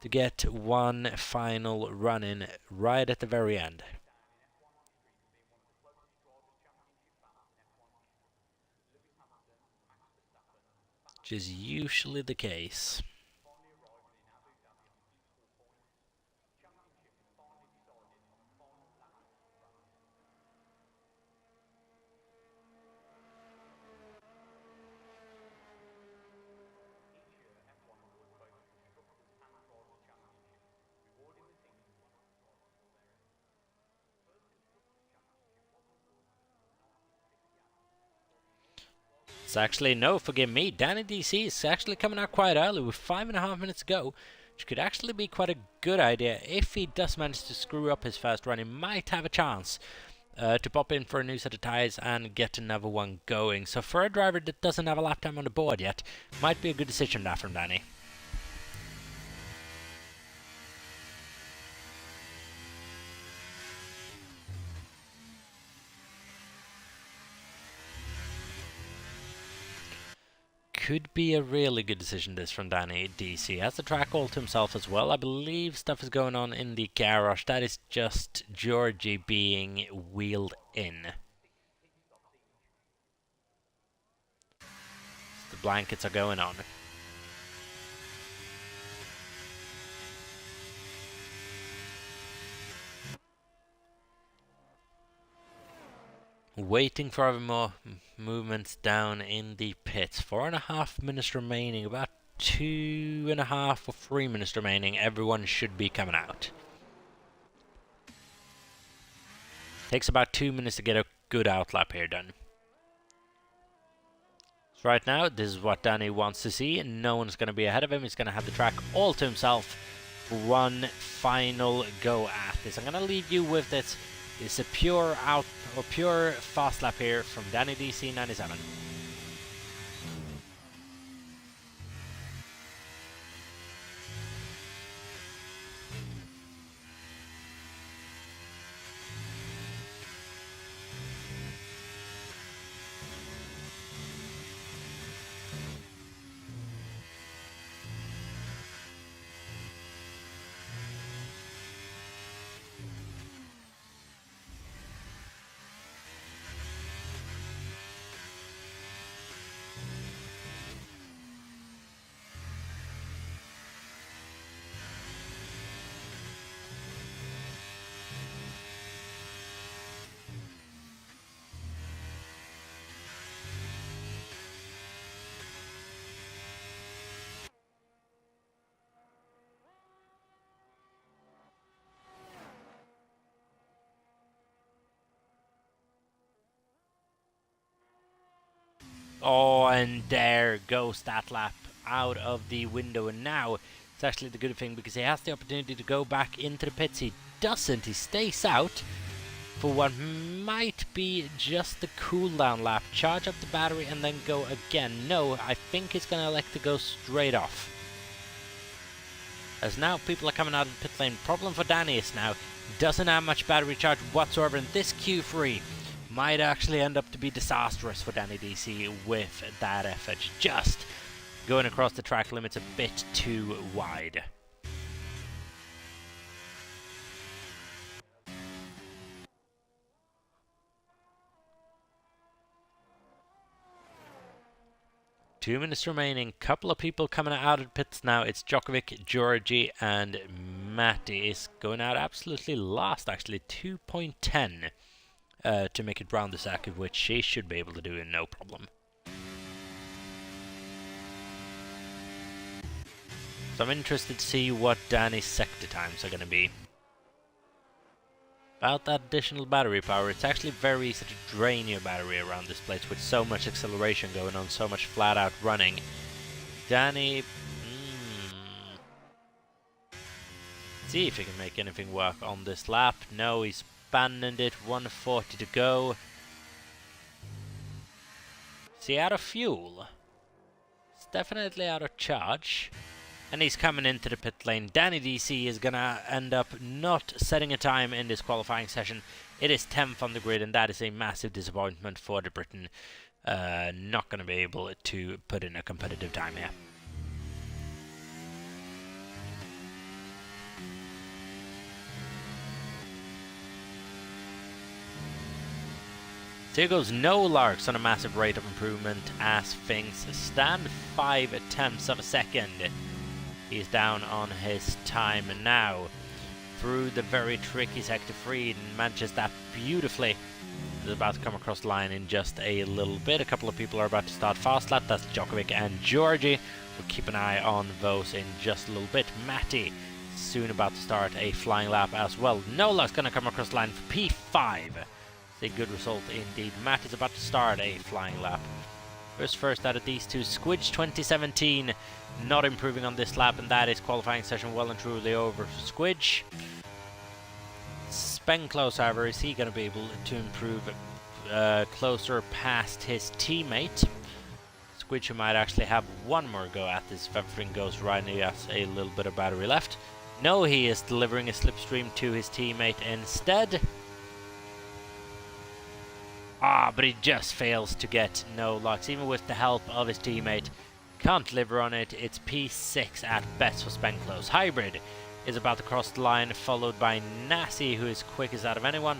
to get one final run in right at the very end. Which is usually the case. It's actually, no, forgive me, Danny DC is actually coming out quite early with 5.5 minutes to go, which could actually be quite a good idea. If he does manage to screw up his first run, he might have a chance to pop in for a new set of tyres and get another one going. So for a driver that doesn't have a lap time on the board yet, might be a good decision that from Danny. could be a really good decision this from Danny DC. Has the track all to himself as well. I believe stuff is going on in the garage. That is just Georgie being wheeled in. The blankets are going on. Waiting for other more movements down in the pits. 4.5 minutes remaining, about 2.5 or 3 minutes remaining. Everyone should be coming out. Takes about 2 minutes to get a good outlap here done. So right now, this is what Danny wants to see. No one's going to be ahead of him. He's going to have the track all to himself for one final go at this. I'm going to leave you with this. It's a pure fast lap here from Danny DC 97. Oh, and there goes that lap out of the window. And now it's actually the good thing because he has the opportunity to go back into the pits. He doesn't. He stays out for what might be just the cooldown lap. Charge up the battery and then go again. No, I think he's going to elect to go straight off. As now people are coming out of the pit lane. Problem for Danny is now he doesn't have much battery charge whatsoever. And this Q3 might actually end up to be disastrous for Danny DC with that effort. Just going across the track limits a bit too wide. Two minutes remaining. Couple of people coming out of the pits now. It's Djokovic, Georgie, and Matty is going out absolutely last, actually. 2.10. To make it round the circuit, which she should be able to do in no problem. So I'm interested to see what Danny's sector times are going to be. About that additional battery power, it's actually very easy to drain your battery around this place with so much acceleration going on, so much flat out running. Danny, see if he can make anything work on this lap. No, he's abandoned it. 140 to go. Is he out of fuel? It's definitely out of charge. And he's coming into the pit lane. Danny DC is gonna end up not setting a time in this qualifying session. It is 10th on the grid, and that is a massive disappointment for the Briton. Not gonna be able to put in a competitive time here. Here goes no Larks on a massive rate of improvement as things stand. 0.5 of a second. He's down on his time now. Through the very tricky sector 3 and manages that beautifully. He's about to come across the line in just a little bit. A couple of people are about to start fast lap. That's Djokovic and Georgie. We'll keep an eye on those in just a little bit. Matty soon about to start a flying lap as well. No Lark's going to come across the line for P5. A good result indeed. Matt is about to start a flying lap. First out of these two. Squidge 2017 not improving on this lap, and that is qualifying session well and truly over for Squidge. Spenclose, however, is he going to be able to improve closer past his teammate? Squidge who might actually have one more go at this if everything goes right and he has a little bit of battery left. No, he is delivering a slipstream to his teammate instead. But he just fails to get no locks. Even with the help of his teammate, Can't deliver on it. It's P6 at best for Spenclose. Hybrid is about to cross the line, followed by Nassi, who is quickest out of anyone.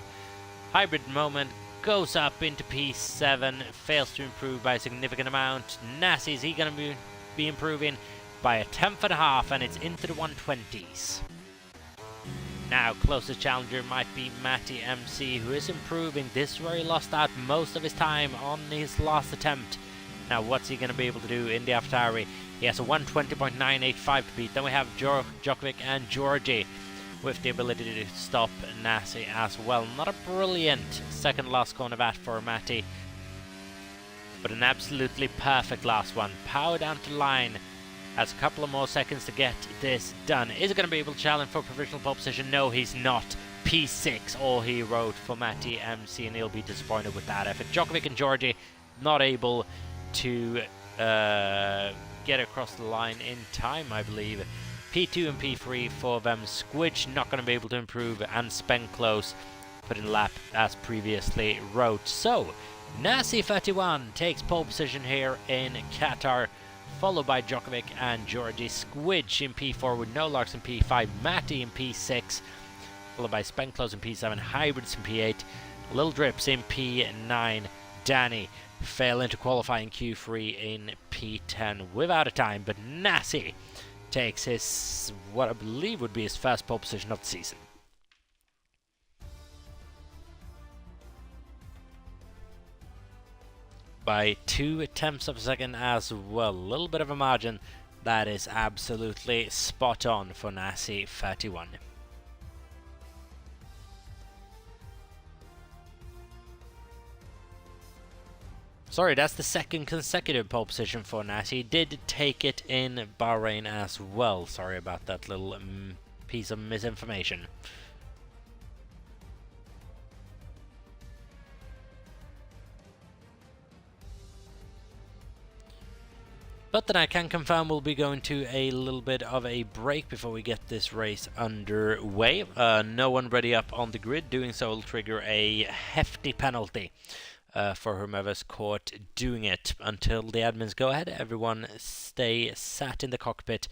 Hybrid moment goes up into P7, fails to improve by a significant amount. Nassi, is he going to be improving by a 10.5, and it's into the 120s. Now, closest challenger might be Matty MC, who is improving. This is where he lost out most of his time on his last attempt. Now, what's he going to be able to do in the AvTauri? He has a 120.985 to beat. Then we have Djokovic and Georgie with the ability to stop Nassi as well. Not a brilliant second last corner bat for Matty, but an absolutely perfect last one. Power down to line. Has a couple of more seconds to get this done. Is he going to be able to challenge for provisional pole position? No, he's not. P6, all he wrote for Matty MC, and he'll be disappointed with that effort. Djokovic and Georgie not able to get across the line in time, I believe. P2 and P3 for them. Squidge not going to be able to improve, and Spenclose put in lap as previously wrote. So, Nassi 31 takes pole position here in Qatar, followed by Djokovic and Georgie. Squidge in P4 with no Larks in P5, Matty in P6, followed by Spenclose in P7, Hybrids in P8, Little Drips in P9, Danny fail into qualifying Q3 in P10 without a time, but Nassi takes his, what I believe would be his first pole position of the season. By 2 tenths of a second as well. A little bit of a margin. That is absolutely spot on for Nassi 31. Sorry, that's the second consecutive pole position for Nassi. He did take it in Bahrain as well. Sorry about that little piece of misinformation. But then I can confirm we'll be going to a little bit of a break before we get this race underway. No one ready up on the grid. Doing so will trigger a hefty penalty for whomever's caught doing it. Until the admins go ahead, everyone stay sat in the cockpit,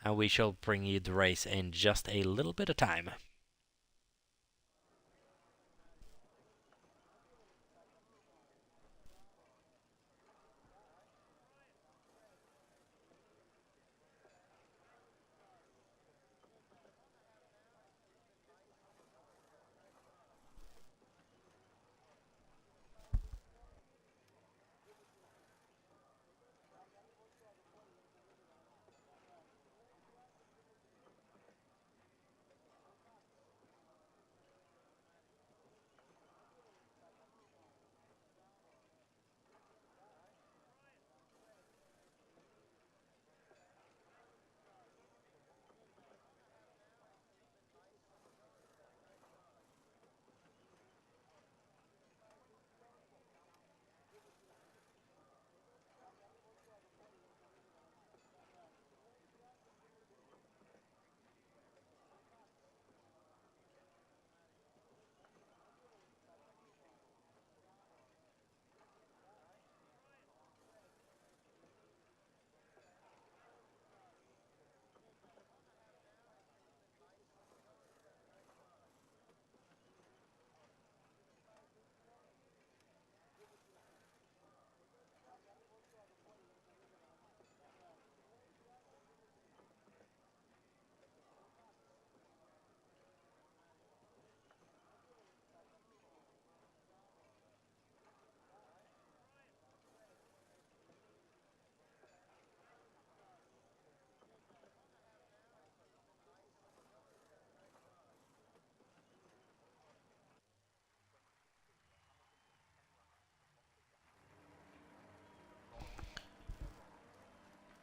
and we shall bring you the race in just a little bit of time.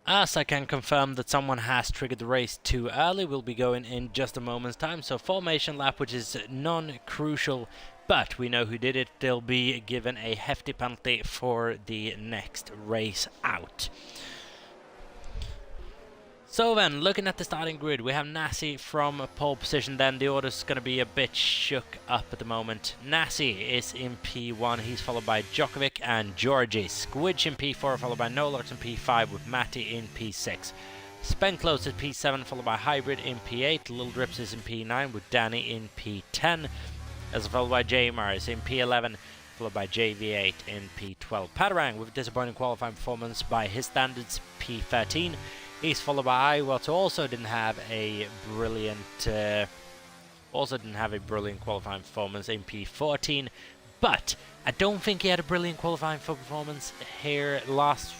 As I can confirm that someone has triggered the race too early, we'll be going in just a moment's time. So formation lap, which is non-crucial, but we know who did it. They'll be given a hefty penalty for the next race out. So then, looking at the starting grid, we have Nasi from pole position. Then the order's going to be a bit shook up at the moment. Nasi is in P1, he's followed by Djokovic and Georgi. Squidge in P4, followed by Nolax in P5 with Matti in P6. Spenclose at P7, followed by Hybrid in P8. Little Drips is in P9 with Danny in P10. As followed by J-Mar is in P11, followed by JV8 in P12. Padarang with a disappointing qualifying performance by his standards, P13. He's followed by Iwat, who also didn't have a brilliant qualifying performance in P14. But I don't think he had a brilliant qualifying performance here last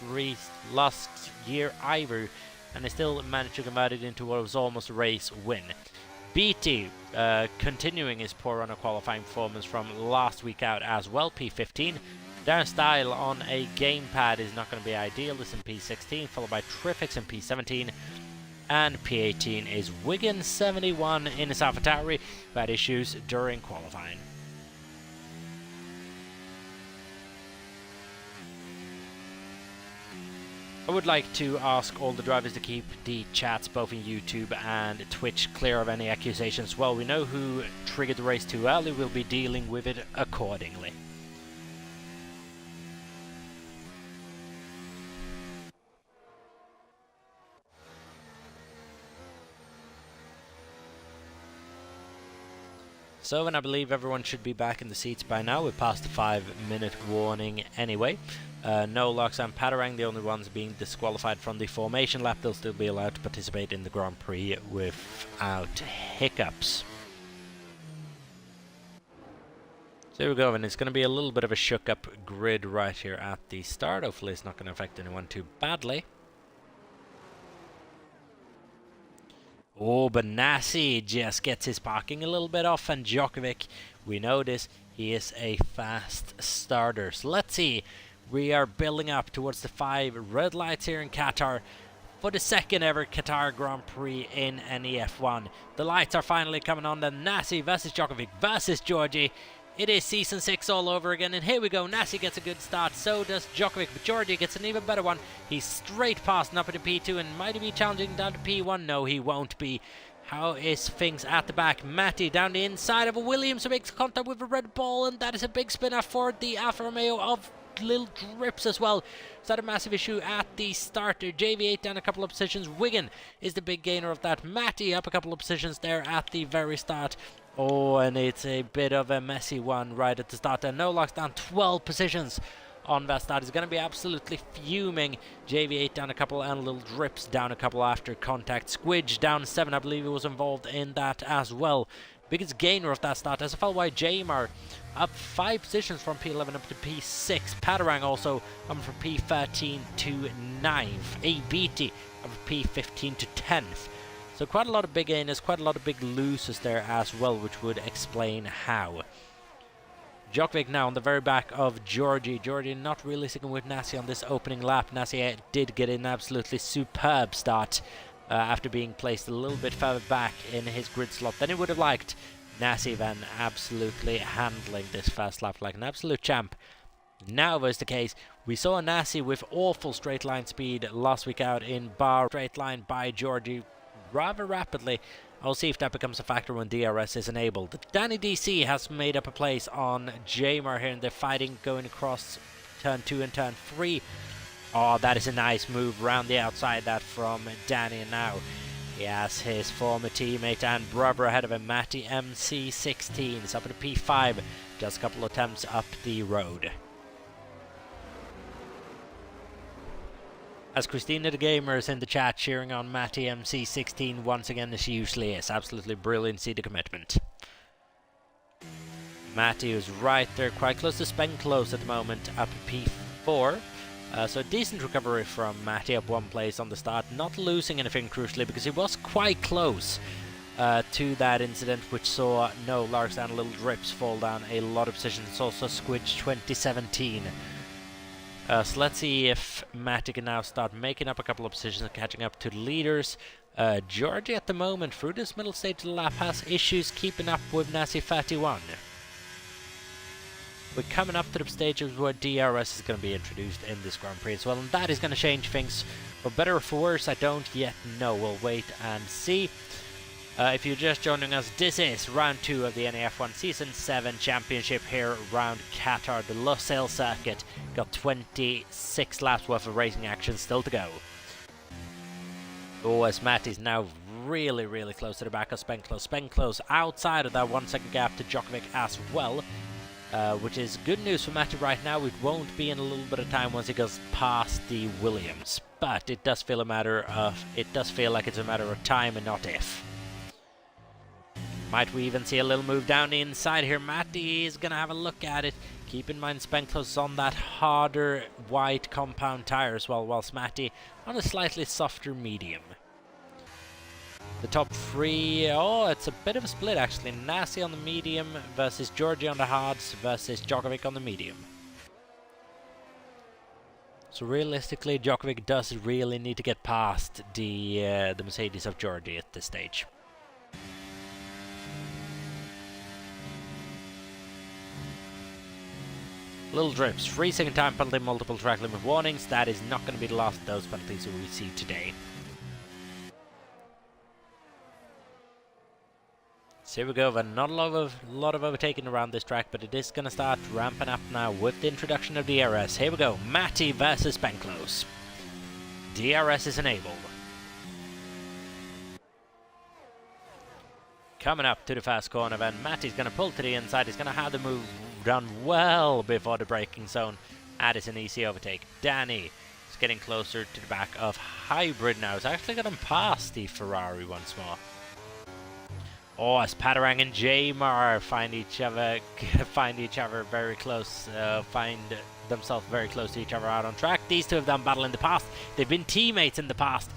year either, and he still managed to convert it into what was almost a race win. BT continuing his poor run of qualifying performance from last week out as well, P15. Their style on a gamepad is not going to be ideal. This in P16, followed by Trifix in P17, and P18 is Wigan71 in his AlphaTauri, who had issues during qualifying. I would like to ask all the drivers to keep the chats both in YouTube and Twitch clear of any accusations. Well, we know who triggered the race too early, we'll be dealing with it accordingly. So, and I believe everyone should be back in the seats by now. We're past the 5-minute warning anyway. Nolax and Padarang, the only ones being disqualified from the formation lap. They'll still be allowed to participate in the Grand Prix without hiccups. So here we go, and it's going to be a little bit of a shook up grid right here at the start. Hopefully it's not going to affect anyone too badly. Oh, but Nasi just gets his parking a little bit off, and Djokovic, we know this, he is a fast starter. So let's see, we are building up towards the 5 red lights here in Qatar for the second ever Qatar Grand Prix in NEF1. The lights are finally coming on, then Nasi versus Djokovic versus Georgi. It is Season 6 all over again, and here we go. Nasi gets a good start, so does Djokovic, but Georgi gets an even better one. He's straight past and up into P2, and might he be challenging down to P1? No, he won't be. How is things at the back? Matti down the inside of a Williams, who makes contact with a red ball, and that is a big spinner for the Alfa Romeo of Little Drips as well. Is that a massive issue at the starter? JV8 down a couple of positions. Wigan is the big gainer of that. Matti up a couple of positions there at the very start. Oh, and it's a bit of a messy one right at the start. And Nolax down 12 positions on that start. Is going to be absolutely fuming. JV8 down a couple, and Little Drips down a couple after contact. Squidge down 7. I believe he was involved in that as well. Biggest gainer of that start as a followed by J-Mar up 5 positions from P11 up to P6. Padarang also from P13 to 9th. ABT up from P15 to 10th. So quite a lot of big gainers, quite a lot of big losers there as well, which would explain how. Djokovic now on the very back of Georgi. Georgi not really sticking with Nasi on this opening lap. Nasi did get an absolutely superb start after being placed a little bit further back in his grid slot than he would have liked. Nasi then absolutely handling this first lap like an absolute champ. Now was the case. We saw Nasi with awful straight line speed last week out in bar straight line by Georgi rather rapidly. I'll see if that becomes a factor when DRS is enabled. Danny DC has made up a place on J-Mar here, and they're fighting going across turn 2 and turn 3. Oh, that is a nice move around the outside that from Danny, and now he has his former teammate and brother ahead of him, Matti MC16. It's up at a P5, just a couple of attempts up the road. As Christina the Gamer is in the chat cheering on Matti MC16 once again, as she usually is. Absolutely brilliant, see the commitment. Matti is right there, quite close to Spenclose at the moment, up P4. So a decent recovery from Matti, up 1 place on the start, not losing anything crucially because he was quite close to that incident which saw Nolax and Little Drips fall down a lot of positions. It's also Squidge 2017. So let's see if Matti can now start making up a couple of positions and catching up to the leaders. Georgi at the moment, through this middle stage of the lap, has issues keeping up with Nasi 31. we're coming up to the stages where DRS is going to be introduced in this Grand Prix as well, and that is going to change things for better or for worse. I don't yet know. We'll wait and see. If you're just joining us, this is round 2 of the NEF1 Season 7 Championship here around Qatar, the Lusail circuit. Got 26 laps worth of racing action still to go. Oh, as Matt is now really close to the back of Spenklos. Spenklos outside of that 1 second gap to Djokovic as well, which is good news for Matty right now. It won't be in a little bit of time once he goes past the Williams, but it does feel like it's a matter of time and not if. Might we even see a little move down the inside here? Matty is gonna have a look at it. Keep in mind Spenklos is on that harder white compound tire as well, whilst Matty on a slightly softer medium. The top 3, oh, it's a bit of a split actually. Nasi on the medium versus Georgie on the hards versus Djokovic on the medium. So realistically, Djokovic does really need to get past the Mercedes of Georgie at this stage. Little drips, 3 second time penalty, multiple track limit warnings. That is not going to be the last of those penalties we see today. So here we go, not a lot of overtaking around this track, but it is going to start ramping up now with the introduction of DRS. Here we go, Matty versus Spenklos. DRS is enabled. Coming up to the fast corner, then Matty's going to pull to the inside. He's going to have the move done well before the braking zone. That is an easy overtake. Danny is getting closer to the back of Hybrid now. He's actually got him past the Ferrari once more. Oh, as Patarang and Jamar find each other very close, find themselves very close to each other out on track. These two have done battle in the past. They've been teammates in the past.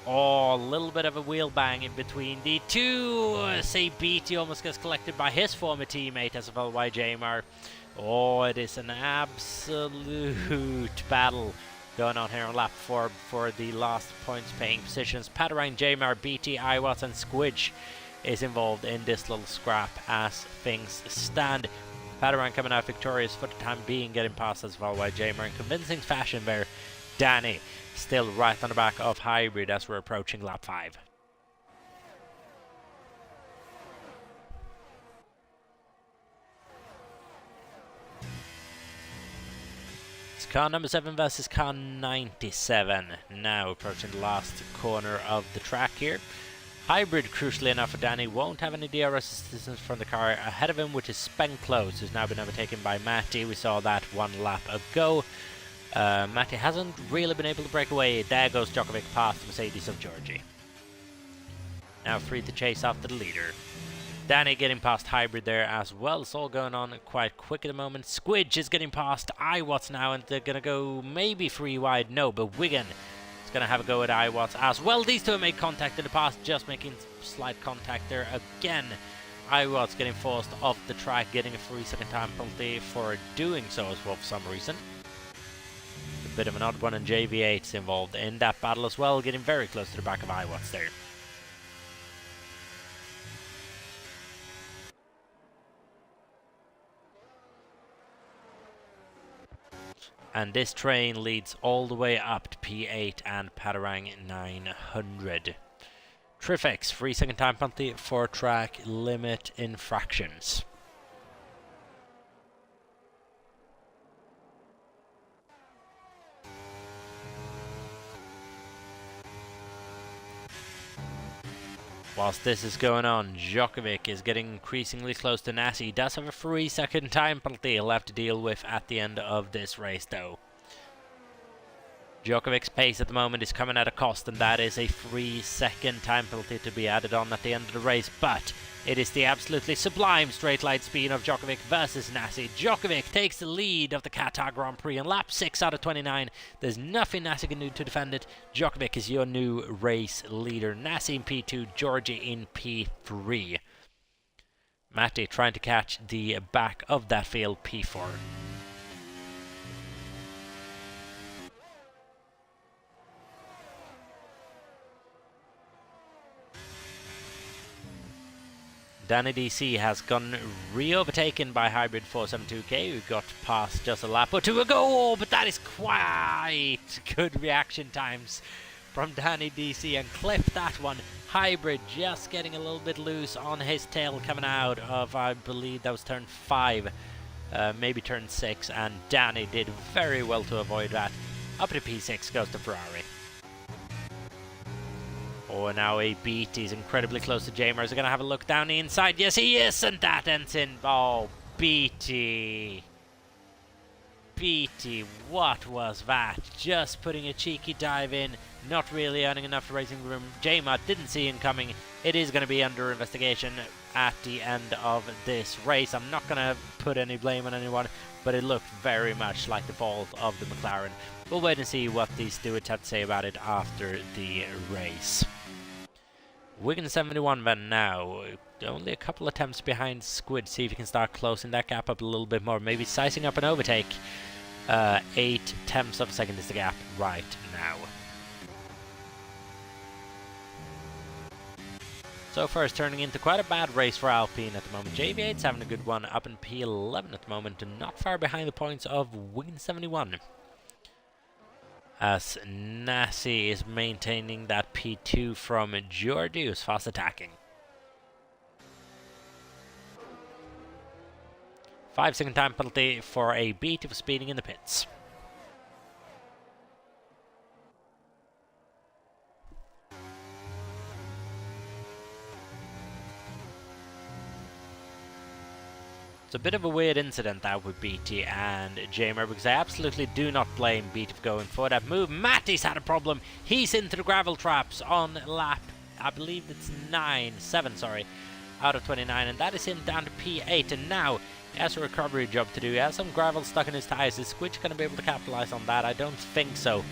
Oh, a little bit of a wheel bang in between the two. Say Beatty almost gets collected by his former teammate as well by Jamar. Oh, it is an absolute battle going on here on lap 4 for the last points paying positions. Patarang, Jamar, Beatty, Iwatts and Squidge is involved in this little scrap as things stand. Patarang coming out victorious for the time being, getting past as well by Jamar in convincing fashion there. Danny still right on the back of Hybrid as we're approaching lap 5. It's car number 7 versus car 97. Now approaching the last corner of the track here. Hybrid, crucially enough for Danny, won't have any DRS assistance from the car ahead of him, which is Spenklos, who's now been overtaken by Matty. We saw that 1 lap ago. Matty hasn't really been able to break away. There goes Djokovic past the Mercedes of Georgie. Now free to chase after the leader. Danny getting past Hybrid there as well. It's all going on quite quick at the moment. Squidge is getting past Iwatts now, and they're going to go maybe 3 wide. No, but Wigan is going to have a go at Iwatts as well. These two have made contact in the past, just making slight contact there again. Iwatts getting forced off the track, getting a 3 second time penalty for doing so as well for some reason. Bit of an odd one, and JV8's involved in that battle as well, getting very close to the back of Iwatts there. And this train leads all the way up to P8 and Patarang 900. Trifex, 3 second time penalty for track limit infractions. Whilst this is going on, Djokovic is getting increasingly close to Nasi. He does have a 3 second time penalty he'll have to deal with at the end of this race though. Djokovic's pace at the moment is coming at a cost, and that is a 3 second time penalty to be added on at the end of the race, but it is the absolutely sublime straight line speed of Djokovic versus Nasi. Djokovic takes the lead of the Qatar Grand Prix in lap 6 out of 29. There's nothing Nasi can do to defend it. Djokovic is your new race leader. Nasi in P2, Georgie in P3. Matty trying to catch the back of that field, P4. Danny DC has gone re-overtaken by Hybrid 472K, who got past just a lap or two ago, but that is quite good reaction times from Danny DC, and clipped that one. Hybrid just getting a little bit loose on his tail coming out of, I believe that was turn 5, maybe turn 6, and Danny did very well to avoid that. Up to P6 goes the Ferrari. Oh, now a beat. He's incredibly close to Jamer. Is he going to have a look down the inside? Yes, he is, and that ends in... Oh, Beatty. Beatty, what was that? Just putting a cheeky dive in, not really earning enough racing room. Jamer didn't see him coming. It is going to be under investigation at the end of this race. I'm not going to put any blame on anyone, but it looked very much like the fault of the McLaren. We'll wait and see what the stewards have to say about it after the race. Wigan 71 then now, only a couple attempts behind Squid. See if he can start closing that gap up a little bit more, maybe sizing up an overtake. 8 tenths of a second is the gap right now. So far it's turning into quite a bad race for Alpine at the moment. JV8's having a good one, up in P11 at the moment, and not far behind the points of Wigan 71. As Nasi is maintaining that P2 from Georgie, who's fast attacking. 5-second time penalty for a beat for speeding in the pits. It's a bit of a weird incident that with BT and Jamer, because I absolutely do not blame BT for going for that move. Matty's had a problem. He's into the gravel traps on lap, I believe it's 7, sorry, out of 29, and that is him down to P8, and now he has a recovery job to do. He has some gravel stuck in his tires. Is Squidge going to be able to capitalize on that? I don't think so.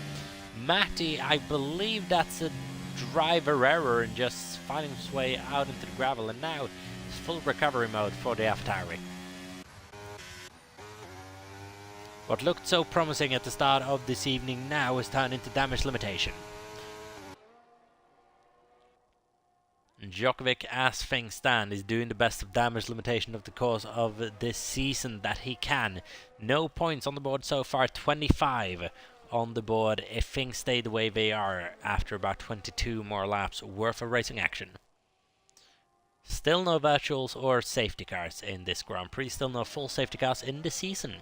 Matty, I believe that's a driver error and just finding his way out into the gravel, and now it's full recovery mode for the AlphaTauri. What looked so promising at the start of this evening now has turned into damage limitation. Djokovic, as things stand, is doing the best of damage limitation of the course of this season that he can. No points on the board so far, 25 on the board if things stay the way they are after about 22 more laps worth of racing action. Still no virtuals or safety cars in this Grand Prix, still no full safety cars in the season.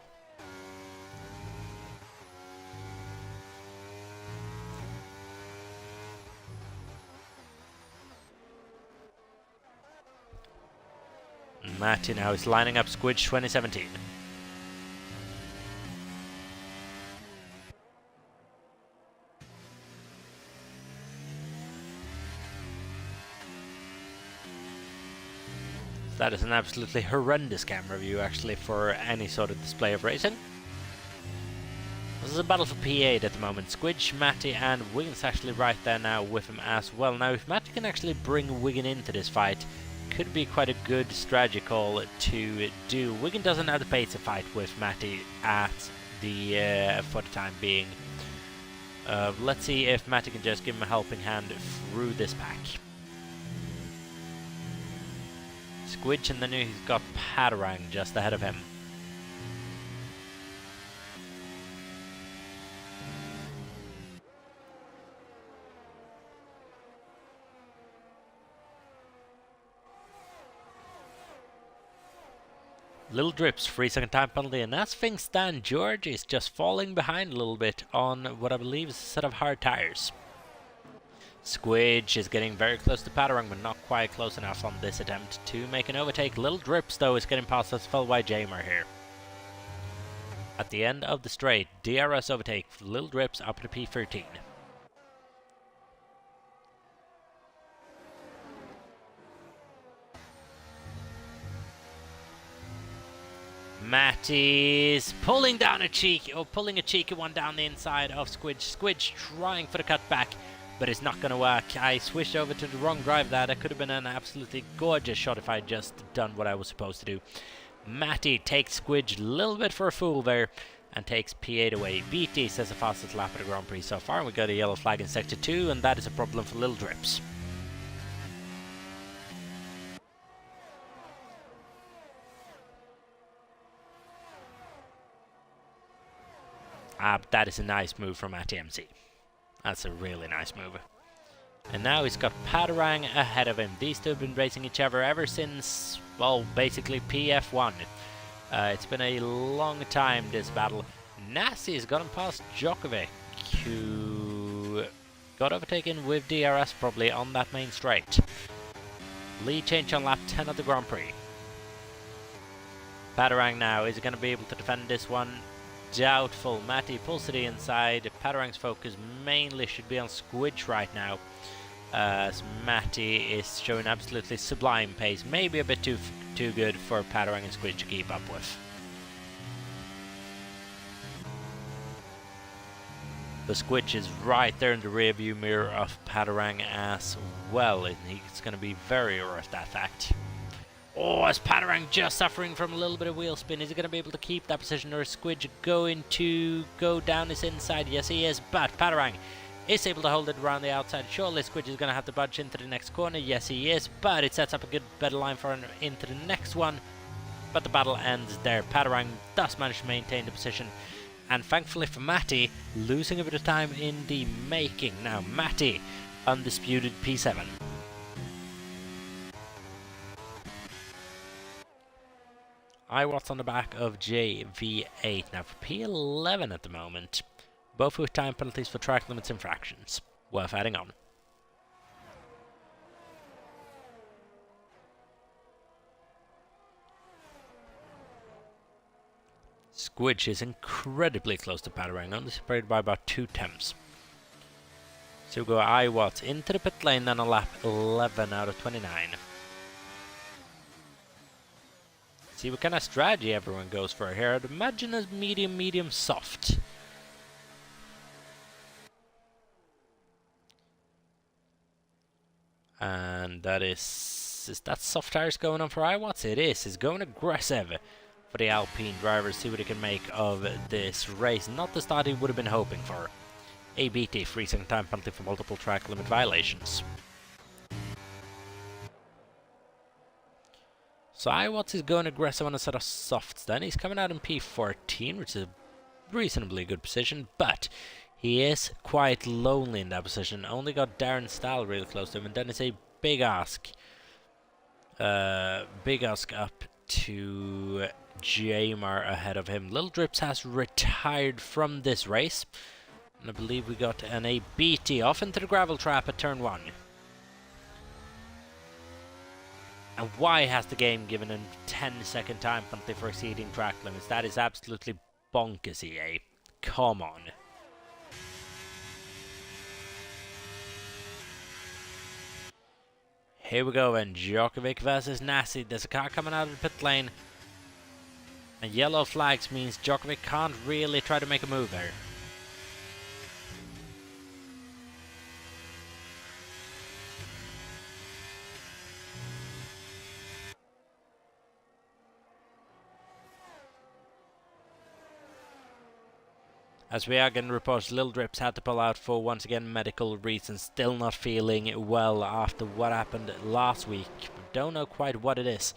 Matty now is lining up Squidge 2017. That is an absolutely horrendous camera view actually for any sort of display of racing. This is a battle for P8 at the moment. Squidge, Matty and Wigan's actually right there now with him as well. Now if Matty can actually bring Wigan into this fight, could be quite a good strategy call to do. Wigan doesn't have the pace to fight with Matty at the for the time being. Let's see if Matty can just give him a helping hand through this pack. Squidge, and then he's got Padarang just ahead of him. Little drips, 3-second time penalty, and as things stand, George is just falling behind a little bit on what I believe is a set of hard tires. Squidge is getting very close to Padarang, but not quite close enough on this attempt to make an overtake. Little drips, though, is getting past us by Jamer here. At the end of the straight, DRS overtake, Little drips up to P13. Matty's pulling down a cheeky one down the inside of Squidge. Squidge trying for the cutback, but it's not going to work. I switched over to the wrong drive there. That could have been an absolutely gorgeous shot if I had just done what I was supposed to do. Matty takes Squidge a little bit for a fool there and takes P8 away. BT says the fastest lap of the Grand Prix so far, and we got a yellow flag in Sector 2, and that is a problem for Little Drips. That is a nice move from ATMC. That's a really nice move. And now he's got Padarang ahead of him. These two have been racing each other ever since, well, basically PF1. It's been a long time, this battle. Nasi has gotten past Djokovic, who got overtaken with DRS probably on that main straight. Lead change on lap 10 of the Grand Prix. Padarang now, is he going to be able to defend this one? Doubtful. Matty pulls to the inside. Padarang's focus mainly should be on Squidge right now, as Matty is showing absolutely sublime pace. Maybe a bit too good for Padarang and Squidge to keep up with. The Squidge is right there in the rearview mirror of Padarang as well, and he's going to be very aware of that fact. Oh, is Padarang just suffering from a little bit of wheel spin? Is he going to be able to keep that position, or is Squidge going to go down his inside? Yes, he is, but Padarang is able to hold it around the outside. Surely Squidge is going to have to budge into the next corner. Yes, he is, but it sets up a good better line for him into the next one. But the battle ends there. Padarang does manage to maintain the position, and thankfully for Matty, losing a bit of time in the making. Now Matty, undisputed P7. iWatts on the back of JV8. Now for P11 at the moment, both with time penalties for track limits infractions. Worth adding on. Squidge is incredibly close to Padarang, only separated by about 2 temps. So we go iWatts into the pit lane then on lap 11 out of 29. See what kind of strategy everyone goes for here. I'd imagine a medium, soft. And that is that soft tires going on for iWatts? It is. It's going aggressive for the Alpine drivers. See what he can make of this race. Not the start he would have been hoping for. ABT, 3-second time penalty for multiple track limit violations. So iWatts is going aggressive on a set of softs then. He's coming out in P14, which is a reasonably good position, but he is quite lonely in that position. Only got Darren Stahl really close to him, and then it's a big ask. Big ask up to Jamar ahead of him. Little Drips has retired from this race, and I believe we got an ABT off into the gravel trap at turn 1. And why has the game given a 10-second time penalty for exceeding track limits? That is absolutely bonkers, EA. Come on. Here we go then. Djokovic versus Nasi. There's a car coming out of the pit lane. And yellow flags means Djokovic can't really try to make a move there. As we are getting reports, Lil Drips had to pull out for, once again, medical reasons. Still not feeling well after what happened last week. Don't know quite what it is,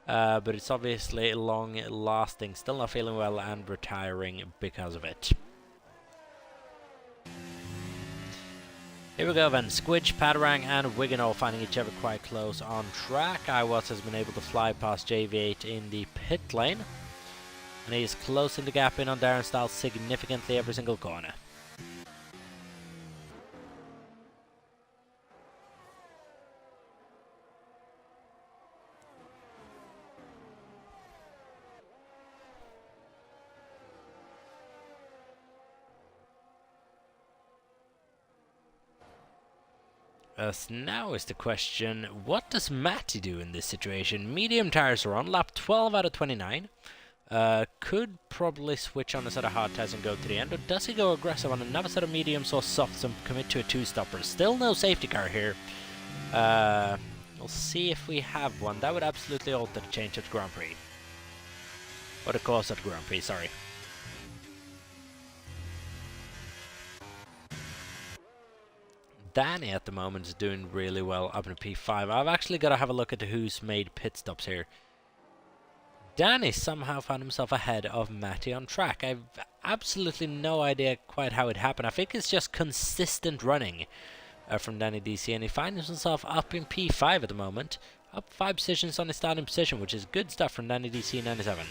but it's obviously long-lasting. Still not feeling well and retiring because of it. Here we go then. Squidge, Padarang and Wigan all finding each other quite close on track. iWatts has been able to fly past JV8 in the pit lane. And he is closing the gap in on Darren Stahl significantly every single corner. As now is the question, what does Matty do in this situation? Medium tires are on, lap 12 out of 29. Could probably switch on a set of hard tires and go to the end, or does he go aggressive on another set of mediums or softs and commit to a 2-stopper? Still no safety car here. We'll see if we have one. That would absolutely alter the change at Grand Prix. Or the course at Grand Prix, sorry. Danny at the moment is doing really well up in P5. I've actually got to have a look at who's made pit stops here. Danny somehow found himself ahead of Matty on track. I've absolutely no idea quite how it happened. I think it's just consistent running from Danny DC, and he finds himself up in P5 at the moment. Up 5 positions on his starting position, which is good stuff from Danny DC 97.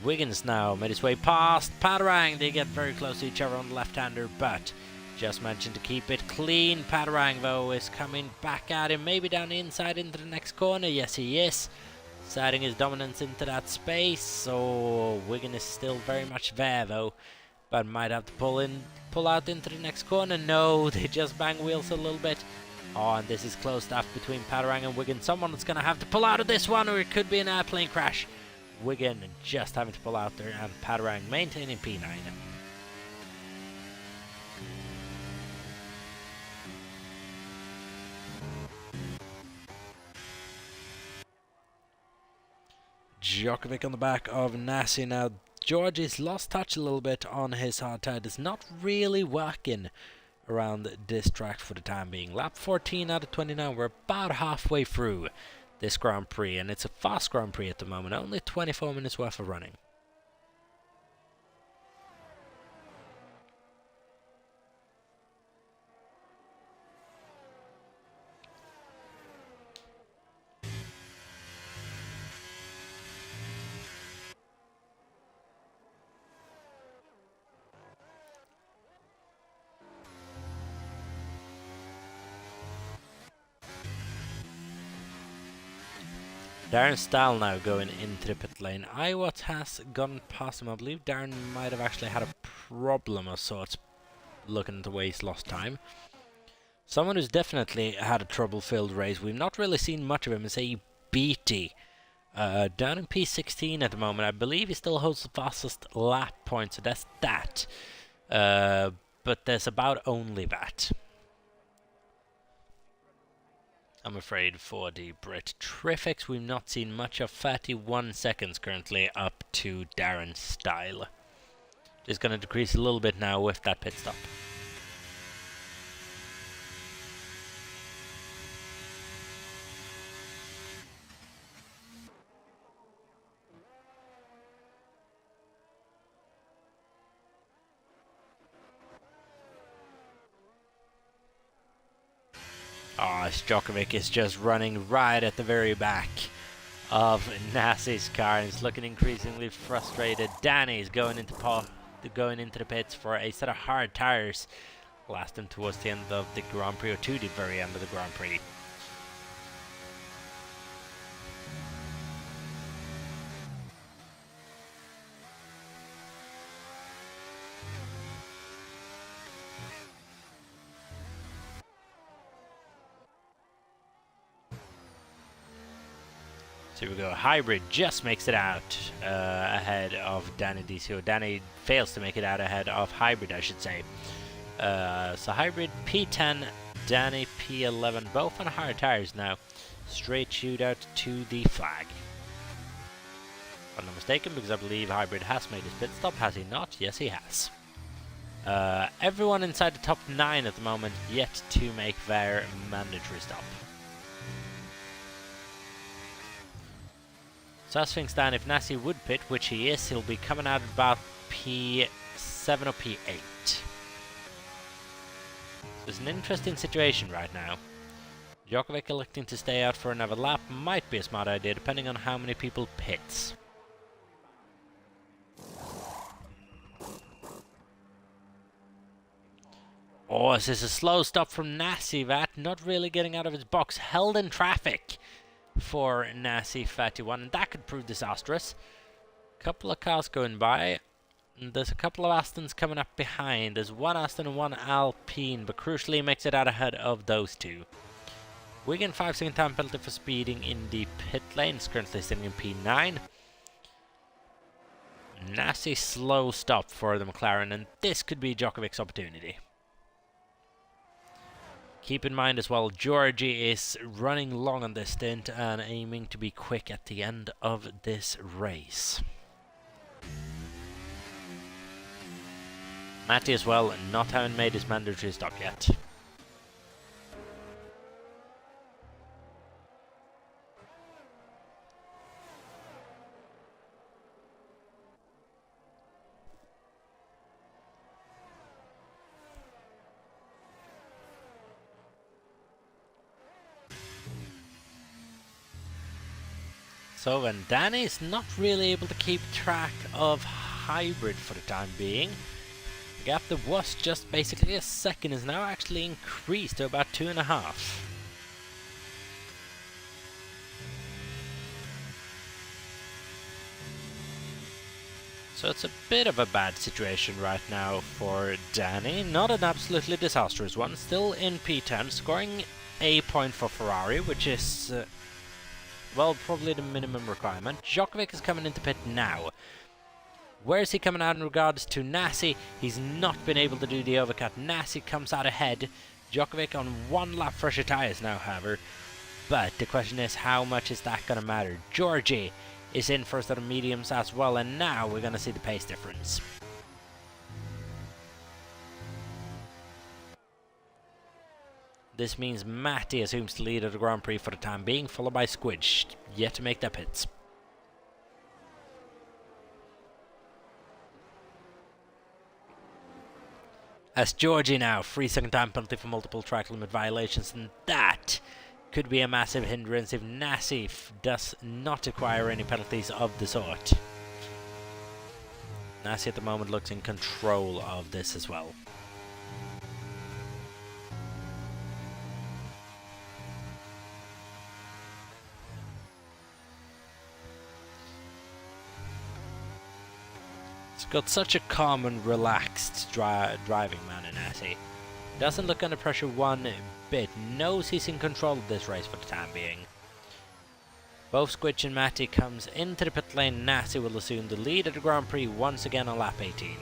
Wiggins now made his way past Padarang. They get very close to each other on the left-hander, but just managing to keep it clean. Padarang, though, is coming back at him, maybe down the inside into the next corner. Yes, he is. Setting his dominance into that space. So Wiggins is still very much there, though, but might have to pull out into the next corner. No, they just bang wheels a little bit. Oh, and this is close stuff between Padarang and Wiggins. Someone's going to have to pull out of this one, or it could be an airplane crash. Wiggins just having to pull out there, and Padarang maintaining P9. Djokovic on the back of Nasi now. Georgie's lost touch a little bit on his hard tire. It's not really working around this track for the time being. Lap 14 out of 29. We're about halfway through this Grand Prix, and it's a fast Grand Prix at the moment. Only 24 minutes worth of running. Darren Stahl now going into the pit lane. Iwat has gone past him. I believe Darren might have actually had a problem of sorts, looking at the way he's lost time. Someone who's definitely had a trouble-filled race. We've not really seen much of him is a Beatty. Down in P16 at the moment. I believe he still holds the fastest lap point, so that's that. But there's about only that, I'm afraid, for the Brit. Terrifics, we've not seen much of. 31 seconds currently up to Darren Style. Just going to decrease a little bit now with that pit stop. Oh, Djokovic is just running right at the very back of Nasi's car and is looking increasingly frustrated. Danny's going into the pits for a set of hard tires, lasting towards the end of the Grand Prix, or to the very end of the Grand Prix. So here we go. Hybrid just makes it out ahead of Danny DC. Or Danny fails to make it out ahead of Hybrid, I should say. So Hybrid P10, Danny P11, both on hard tires now. Straight shootout to the flag. If I'm not mistaken, because I believe Hybrid has made his pit stop. Has he not? Yes, he has. Everyone inside the top 9 at the moment yet to make their mandatory stop. So as things stand, if Nasi would pit, which he is, he'll be coming out at about P7 or P8. So it's an interesting situation right now. Djokovic electing to stay out for another lap might be a smart idea, depending on how many people pits. Oh, this is a slow stop from Nasi. That not really getting out of his box, held in traffic for Nasi 31, and that could prove disastrous. Couple of cars going by, and there's a couple of Astons coming up behind. There's one Aston and one Alpine, but crucially makes it out ahead of those two. Wigan 5-second time penalty for speeding in the pit lane, is currently sitting in P9. Nasi slow stop for the McLaren, and this could be Djokovic's opportunity. Keep in mind as well, Georgie is running long on this stint and aiming to be quick at the end of this race. Matty as well, not having made his mandatory stop yet. So then Danny's not really able to keep track of hybrid for the time being. The gap that was just basically a second is now actually increased to about 2.5. So it's a bit of a bad situation right now for Danny. Not an absolutely disastrous one. Still in P10, scoring a point for Ferrari, which is, well, probably the minimum requirement. Djokovic is coming into pit now. Where is he coming out in regards to Nasi? He's not been able to do the overcut. Nasi comes out ahead. Djokovic on one lap fresher tyres now, however. But the question is, how much is that going to matter? Georgie is in first of the mediums as well, and now we're going to see the pace difference. This means Matty assumes the lead of the Grand Prix for the time being, followed by Squidge, yet to make their pits. As Georgie now, 3-second time penalty for multiple track limit violations, and that could be a massive hindrance if Nassif does not acquire any penalties of the sort. Nassi at the moment looks in control of this as well. He's got such a calm and relaxed driving man in Nassi. Doesn't look under pressure one bit, knows he's in control of this race for the time being. Both Squidge and Matty comes into the pit lane. Nassi will assume the lead of the Grand Prix once again on lap 18.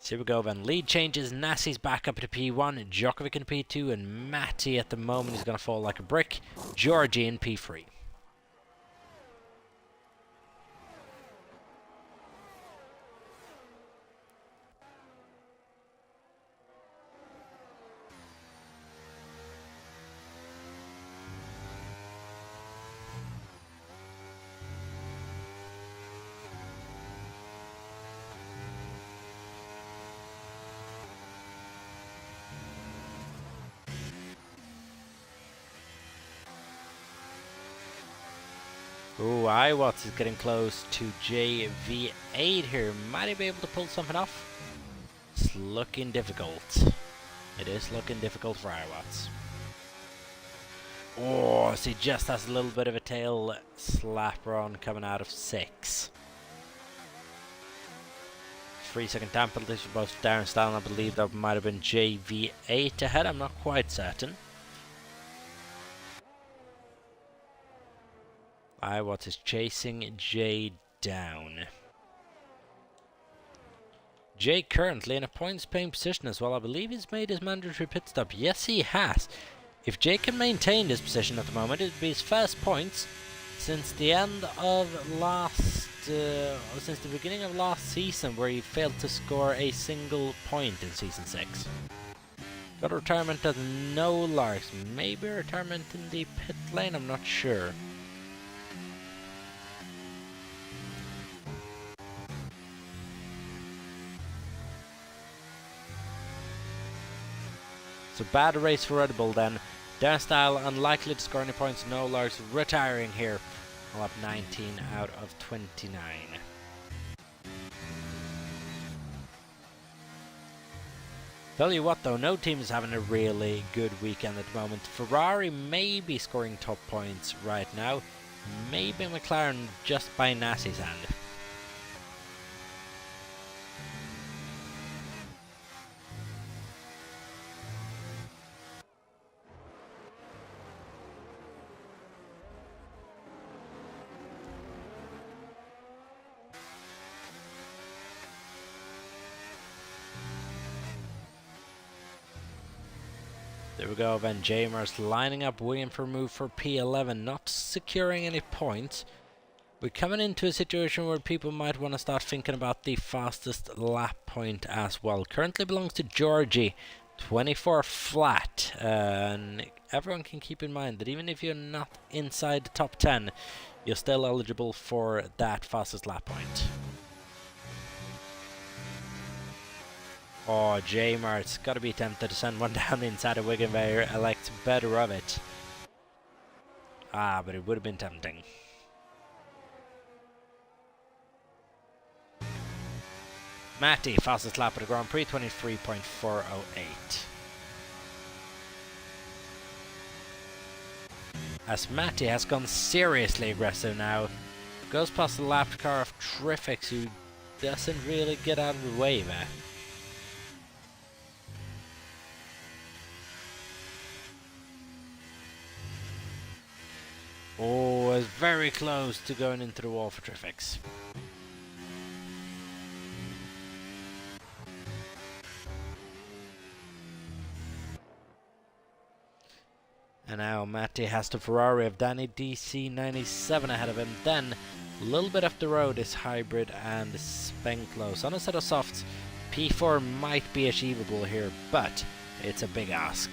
So here we go then. Lead changes. Nassi's back up to P1, Djokovic in P2, and Matty at the moment is going to fall like a brick. Georgie in P3. Ooh, Iwatts is getting close to JV8 here. Might he be able to pull something off? It's looking difficult. It is looking difficult for Iwatts. Oh, so he just has a little bit of a tail slapper on coming out of 6. 3-second time penalties for both Darren Style, and I believe that might have been JV8 ahead. I'm not quite certain. Iwatts is chasing Jay down. Jay currently in a points-paying position as well. I believe he's made his mandatory pit stop. Yes, he has. If Jay can maintain this position at the moment, it'd be his first points since the end of since the beginning of last season, where he failed to score a single point in Season 6. Got a retirement at no larks. Maybe a retirement in the pit lane, I'm not sure. So bad race for Red Bull then. Darren Style unlikely to score any points, no larks, retiring here. Lap 19 out of 29. Tell you what though, no team is having a really good weekend at the moment. Ferrari may be scoring top points right now. Maybe McLaren just by Nassi's hand. There we go, Van Jamers lining up, waiting for a move for P11, not securing any points. We're coming into a situation where people might want to start thinking about the fastest lap point as well. Currently belongs to Georgie, 24 flat. And everyone can keep in mind that even if you're not inside the top 10, you're still eligible for that fastest lap point. Oh, J-Mart's got to be tempted to send one down inside of Wiganveyer, elects better of it. Ah, but it would have been tempting. Matty, fastest lap of the Grand Prix, 23.408. As Matty has gone seriously aggressive now. Goes past the lapped car of Trifix, who doesn't really get out of the way there. Oh, it's very close to going into the wall for Trifix. And now Matty has the Ferrari of Danny DC97 ahead of him. Then, a little bit up the road is Hybrid and Spenklos. On a set of softs, P4 might be achievable here, but it's a big ask.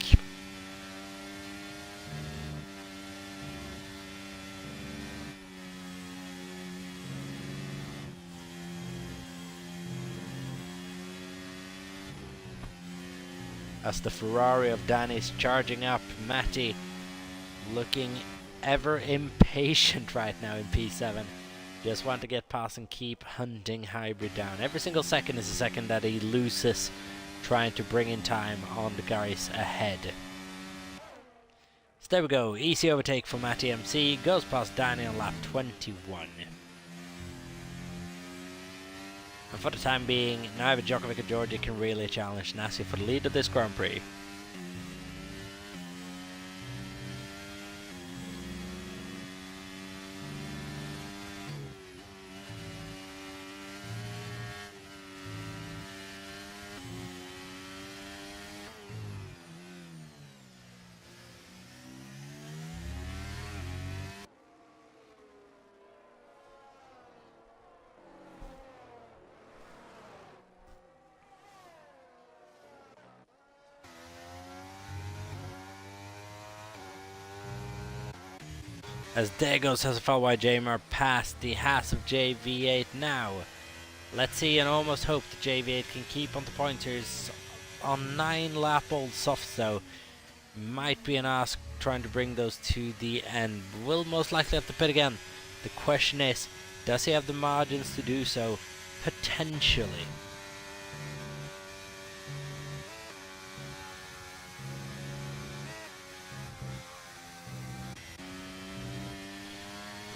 As the Ferrari of Danny's charging up, Matty looking ever impatient right now in P7. Just want to get past and keep hunting Hybrid down. Every single second is a second that he loses trying to bring in time on the guys ahead. So there we go, easy overtake for Matty MC, goes past Danny on lap 21. And for the time being, neither Djokovic or Georgi can really challenge Nassi for the lead of this Grand Prix. As Dagos has a foul wide Jamar past the Haas of JV8 now. Let's see and almost hope that JV8 can keep on the pointers on 9 lap old softs though. Might be an ask trying to bring those to the end. Will most likely have to pit again. The question is, does he have the margins to do so? Potentially.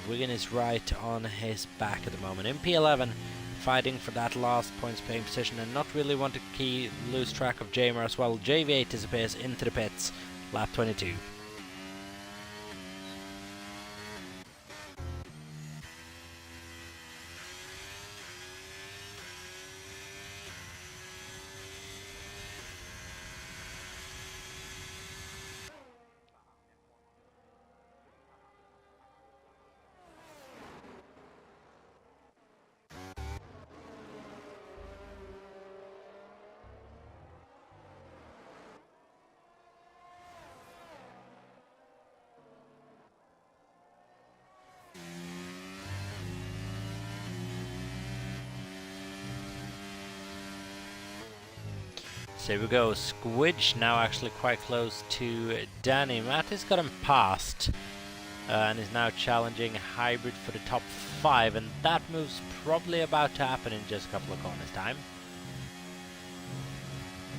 Wigan is right on his back at the moment. In P11, fighting for that last points paying position and not really want to lose track of Jamer as well. JV8 disappears into the pits, lap 22. So here we go, Squidge now actually quite close to Danny. Matty's got him past and is now challenging Hybrid for the top 5, and that move's probably about to happen in just a couple of corners time.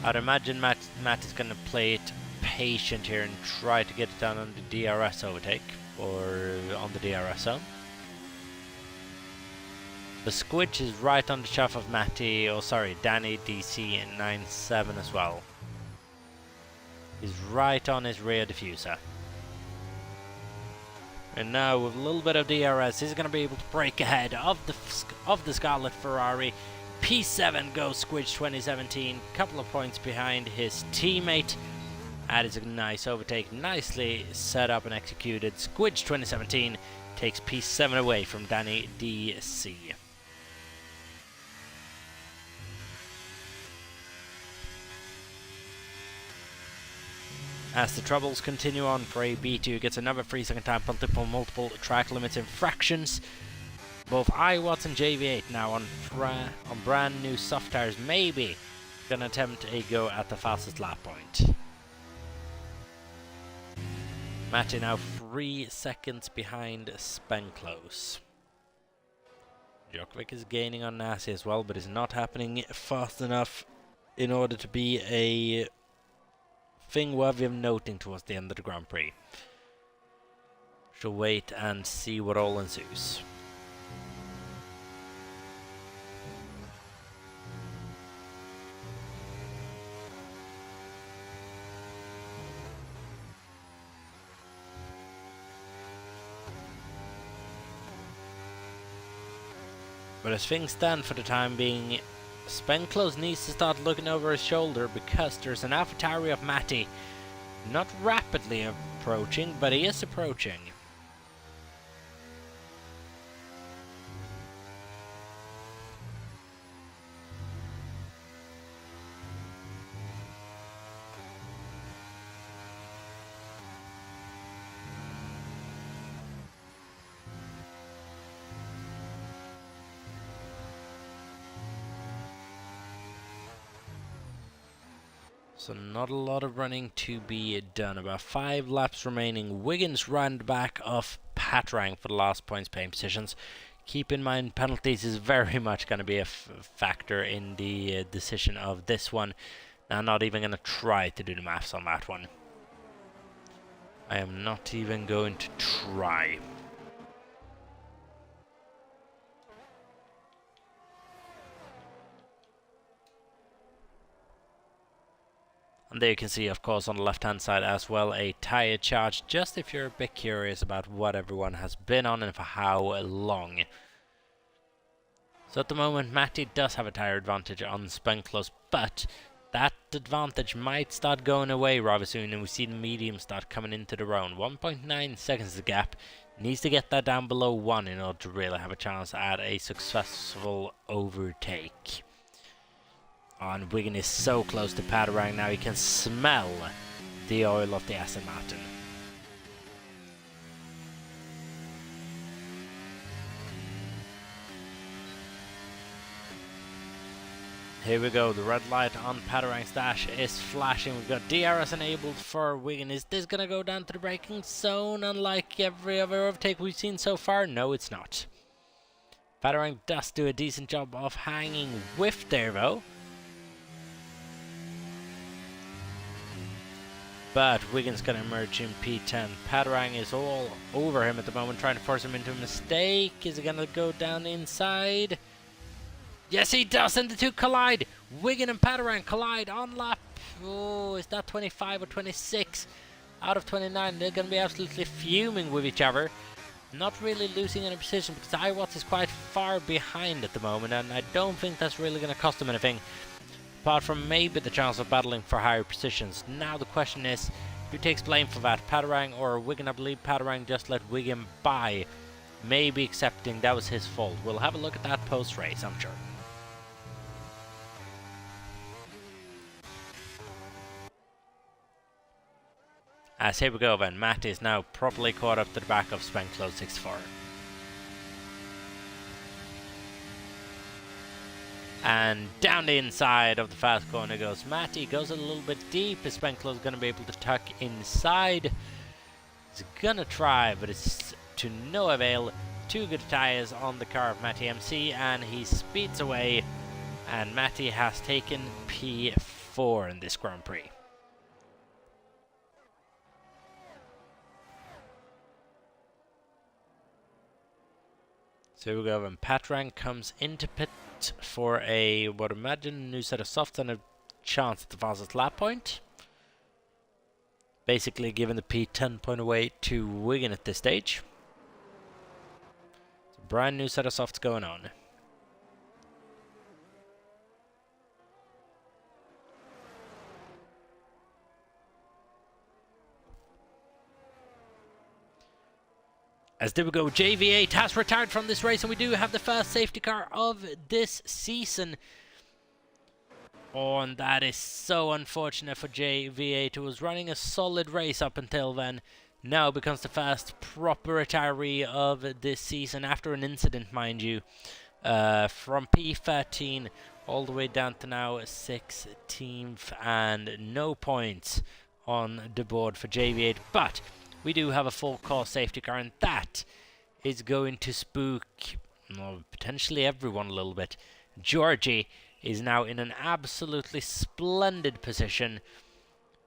I'd imagine Matt is going to play it patient here and try to get it down on the DRS overtake, or on the DRS zone. The Squidge is right on the shaft of Danny DC in 9.7 as well. He's right on his rear diffuser. And now with a little bit of DRS, he's going to be able to break ahead of the Scarlet Ferrari. P7 goes Squidge 2017, couple of points behind his teammate. That is a nice overtake, nicely set up and executed. Squidge 2017 takes P7 away from Danny DC. As the troubles continue on for AB2, gets another 3-second time penalty for multiple track limits infractions. Both iWatts and JV8 now on brand new soft tires. Maybe gonna attempt a go at the fastest lap point. Matty now 3 seconds behind Spenclose. Djokovic is gaining on Nasi as well, but it's not happening fast enough in order to be a thing worthy of noting towards the end of the Grand Prix. She'll wait and see what all ensues. But as things stand for the time being, Spenclose needs to start looking over his shoulder because there's an AlphaTauri of Matty. Not rapidly approaching, but he is approaching. So not a lot of running to be done. About 5 laps remaining. Wiggins round back of Patrang for the last points paying positions. Keep in mind penalties is very much going to be a factor in the decision of this one. Now I'm not even going to try to do the maths on that one. I am not even going to try. And there you can see, of course, on the left-hand side as well, a tire charge, just if you're a bit curious about what everyone has been on and for how long. So at the moment, Matty does have a tire advantage on Spenclose, but that advantage might start going away rather soon, and we see the medium start coming into the round. 1.9 seconds the gap. Needs to get that down below 1 in order to really have a chance at a successful overtake. Oh, and Wiggin is so close to Padarang now, he can smell the oil of the Aston Martin. Here we go, the red light on Padarang's dash is flashing. We've got DRS enabled for Wiggin. Is this going to go down to the braking zone unlike every other overtake we've seen so far? No, it's not. Padarang does do a decent job of hanging with there though. But Wiggins going to emerge in P10. Padarang is all over him at the moment, trying to force him into a mistake. Is he going to go down inside? Yes, he does, and the two collide. Wiggin and Padarang collide on lap. Oh, is that 25 or 26? Out of 29, they're going to be absolutely fuming with each other. Not really losing any position because Iwatts is quite far behind at the moment, and I don't think that's really going to cost him anything. Apart from maybe the chance of battling for higher positions. Now the question is, who takes blame for that? Padarang or Wiggin? I believe Padarang just let Wiggin by. Maybe accepting that was his fault. We'll have a look at that post-race, I'm sure. As here we go then, Matt is now properly caught up to the back of Spenclose 64. And down the inside of the fast corner goes Matty. Goes a little bit deep. Is Spenclose going to be able to tuck inside? He's going to try, but it's to no avail. 2 good tyres on the car of Matty MC, and he speeds away. And Matty has taken P4 in this Grand Prix. So here we go, and Patrang comes into pit for a, what I imagine, new set of softs and a chance at the fastest lap point. Basically giving the P10 point away to Wiggin at this stage. It's a brand new set of softs going on. As there we go, JV8 has retired from this race, and we do have the first safety car of this season. Oh, and that is so unfortunate for JV8, who was running a solid race up until then. Now becomes the first proper retiree of this season, after an incident, mind you. from P13 all the way down to now 16th, and no points on the board for JV8. But we do have a full course safety car, and that is going to spook potentially everyone a little bit. Georgie is now in an absolutely splendid position.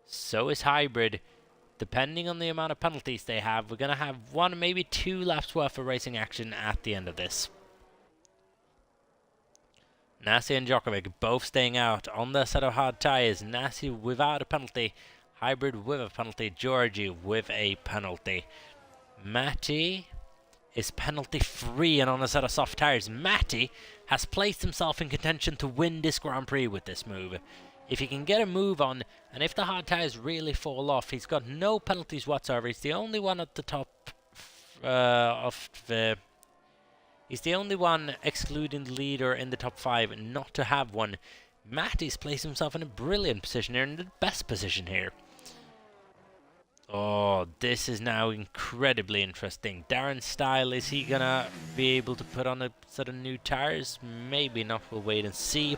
So is Hybrid. Depending on the amount of penalties they have, we're going to have 1, maybe 2 laps worth of racing action at the end of this. Nasi and Djokovic both staying out on their set of hard tyres. Nasi without a penalty, Hybrid with a penalty, Georgie with a penalty. Matty is penalty free and on a set of soft tyres. Matty has placed himself in contention to win this Grand Prix with this move. If he can get a move on, and if the hard tyres really fall off, he's got no penalties whatsoever. He's the only one at the top he's the only one, excluding the leader in the top 5, not to have one. Matty's placed himself in a brilliant position here, in the best position here. Oh, this is now incredibly interesting. Darren Style, is he gonna be able to put on a set of new tires? Maybe not, we'll wait and see.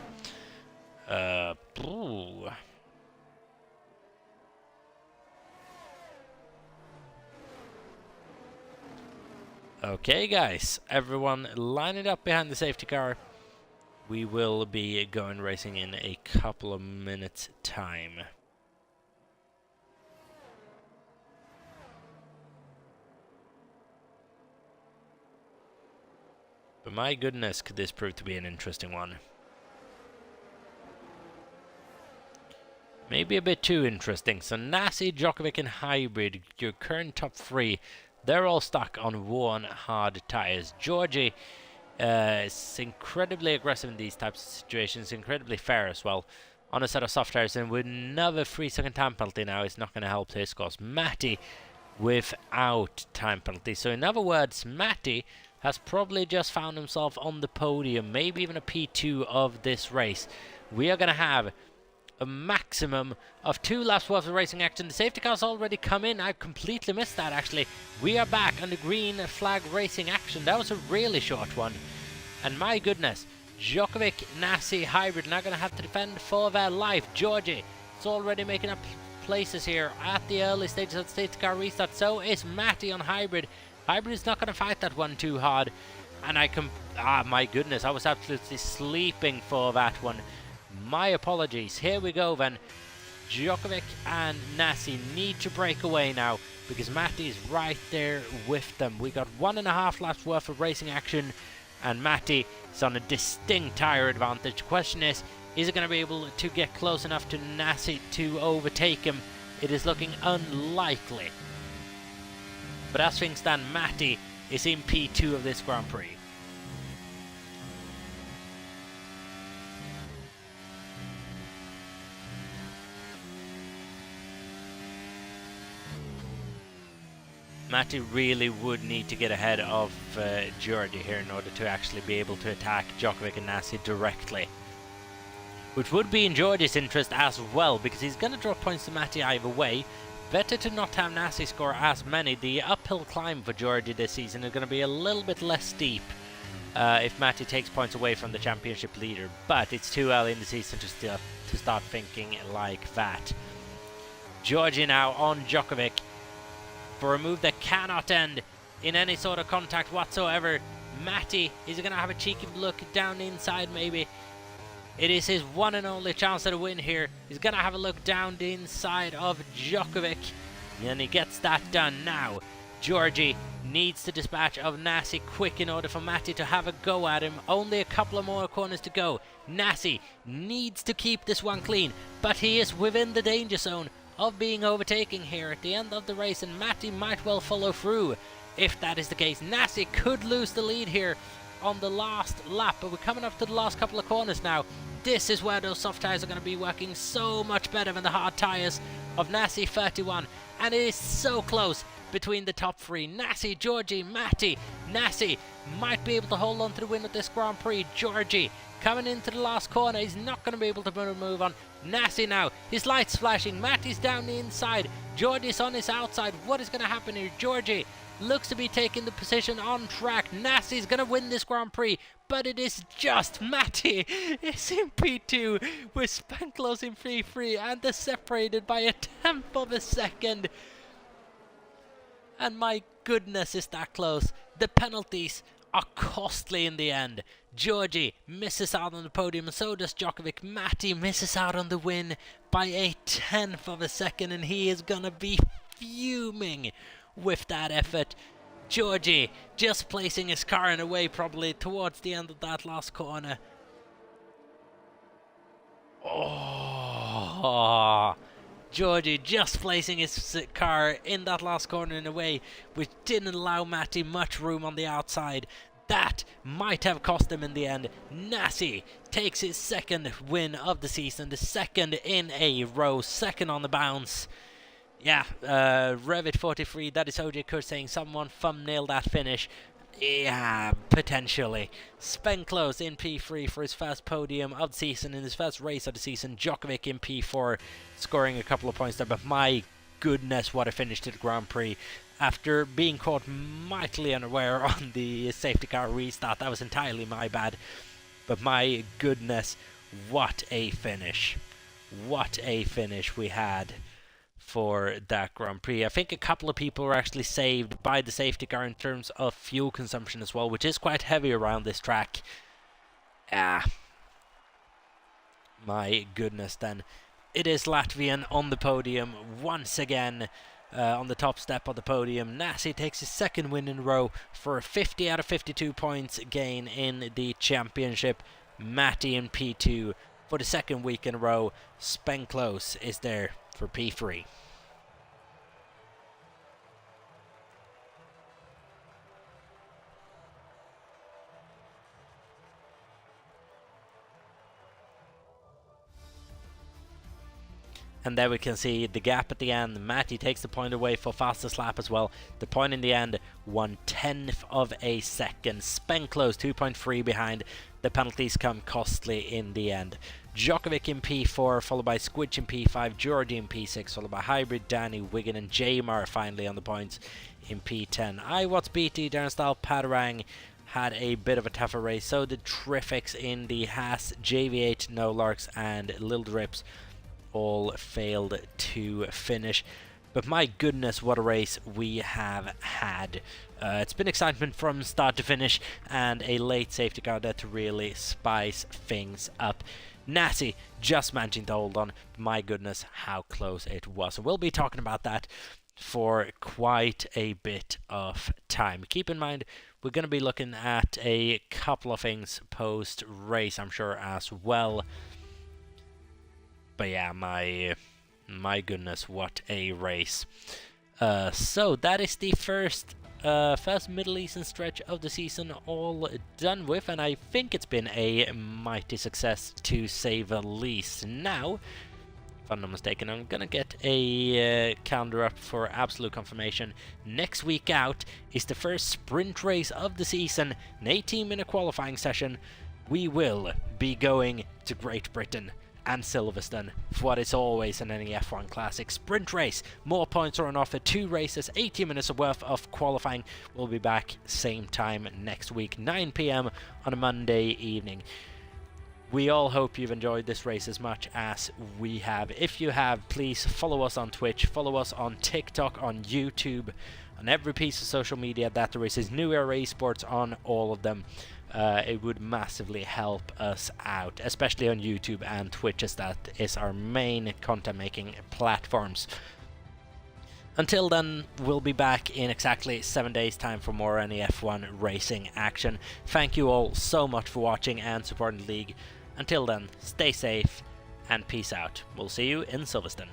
Okay guys, everyone line it up behind the safety car. We will be going racing in a couple of minutes time. But my goodness, could this prove to be an interesting one. Maybe a bit too interesting. So Nasi, Djokovic and Hybrid, your current top 3, they're all stuck on 1 hard tyres. Georgie is incredibly aggressive in these types of situations, incredibly fair as well, on a set of soft tyres, and with another 3-second time penalty now, it's not going to help his cause. Matty without time penalty. So in other words, Matty has probably just found himself on the podium, maybe even a P2 of this race. We are going to have a maximum of 2 laps worth of racing action. The safety car's already come in. I completely missed that actually. We are back on the green flag racing action. That was a really short one. And my goodness, Djokovic, Nasi, Hybrid now going to have to defend for their life. Georgie is already making up places here at the early stages of the safety car restart. So is Matty on Hybrid. Hybrid is not going to fight that one too hard. And I can... my goodness, I was absolutely sleeping for that one. My apologies. Here we go then. Djokovic and Nasi need to break away now because Matty is right there with them. We got 1.5 laps worth of racing action and Matty is on a distinct tyre advantage. The question is he going to be able to get close enough to Nasi to overtake him? It is looking unlikely. But as things stand, Matty is in P2 of this Grand Prix. Matty really would need to get ahead of Georgie here in order to actually be able to attack Djokovic and Nasi directly. Which would be in Georgie's interest as well, because he's going to drop points to Matty either way. Better to not have Nasi score as many. The uphill climb for Georgie this season is going to be a little bit less steep if Matty takes points away from the championship leader. But it's too early in the season to start thinking like that. Georgie now on Djokovic for a move that cannot end in any sort of contact whatsoever. Matty is going to have a cheeky look down the inside maybe. It is his one and only chance at a win here. He's going to have a look down the inside of Djokovic. And he gets that done now. Georgie needs to dispatch of Nasi quick in order for Matty to have a go at him. Only a couple of more corners to go. Nasi needs to keep this one clean, but he is within the danger zone of being overtaken here at the end of the race, and Matty might well follow through. If that is the case, Nasi could lose the lead here on the last lap, but we're coming up to the last couple of corners now. This is where those soft tyres are going to be working so much better than the hard tyres of Nasi 31, and it is so close between the top 3. Nasi, Georgie, Matty. Nasi might be able to hold on to the win of this Grand Prix. Georgie coming into the last corner, he's not going to be able to move on. Nasi now, his lights flashing, Matty's down the inside, Georgie's on his outside. What is going to happen here? Georgie looks to be taking the position on track. Nassi's gonna win this Grand Prix, but it is just Matty is in P2 with Spanklos in P3, and they're separated by a tenth of a second. And my goodness, is that close. The penalties are costly in the end. Georgie misses out on the podium, and so does Djokovic. Matty misses out on the win by a tenth of a second, and he is gonna be fuming with that effort. Georgie just placing his car in a way probably towards the end of that last corner. Oh, Georgie just placing his car in that last corner in a way which didn't allow Matty much room on the outside. That might have cost him in the end. Nassi takes his second win of the season, the second in a row, second on the bounce. Yeah, Revit43, that is OJ Kurt saying someone thumbnail that finish. Yeah, potentially. Spanklos in P3 for his first podium of the season, in his first race of the season. Djokovic in P4, scoring a couple of points there, but my goodness, what a finish to the Grand Prix. After being caught mightily unaware on the safety car restart, that was entirely my bad. But my goodness, what a finish. What a finish we had for that Grand Prix. I think a couple of people were actually saved by the safety car in terms of fuel consumption as well, which is quite heavy around this track. My goodness then. It is Latvian on the podium once again. On the top step of the podium, Nassi takes his second win in a row for a 50 out of 52 points gain in the championship. Matty in P2 for the second week in a row. Spanklos is there for P3. And there we can see the gap at the end. Matty takes the point away for fastest lap as well. The point in the end, 1/10 of a second. Spanklos 2.3 behind. The penalties come costly in the end. Djokovic in P4, followed by Squidge in P5, Georgie in P6, followed by Hybrid, Danny, Wigan and Jamar finally on the points in P10. iWatts BT, Darrenstyle, Padarang had a bit of a tougher race. So did Trifix in the Haas, JV8, No Larks and Lil Drips. All failed to finish. But my goodness, what a race we have had. It's been excitement from start to finish, and a late safety car there to really spice things up. Nassi just managing to hold on. My goodness, how close it was. And we'll be talking about that for quite a bit of time. Keep in mind, we're going to be looking at a couple of things post-race, I'm sure, as well. But yeah, my goodness, what a race. So that is the first Middle Eastern stretch of the season all done with, and I think it's been a mighty success to say the least. Now, if I'm not mistaken, I'm gonna get a calendar up for absolute confirmation. Next week out is the first sprint race of the season, an 18-minute qualifying session. We will be going to Great Britain and Silverstone for what is always an NEF1 classic sprint race. More points are on offer, 2 races, 80 minutes worth of qualifying. We'll be back same time next week, 9 PM on a Monday evening. We all hope you've enjoyed this race as much as we have. If you have, please follow us on Twitch, follow us on TikTok, on YouTube, on every piece of social media that there is. New Era Esports on all of them. It would massively help us out, especially on YouTube and Twitch, as that is our main content making platforms. Until then, we'll be back in exactly 7 days time for more NEF1 racing action. Thank you all so much for watching and supporting the league. Until then, stay safe and peace out. We'll see you in Silverstone.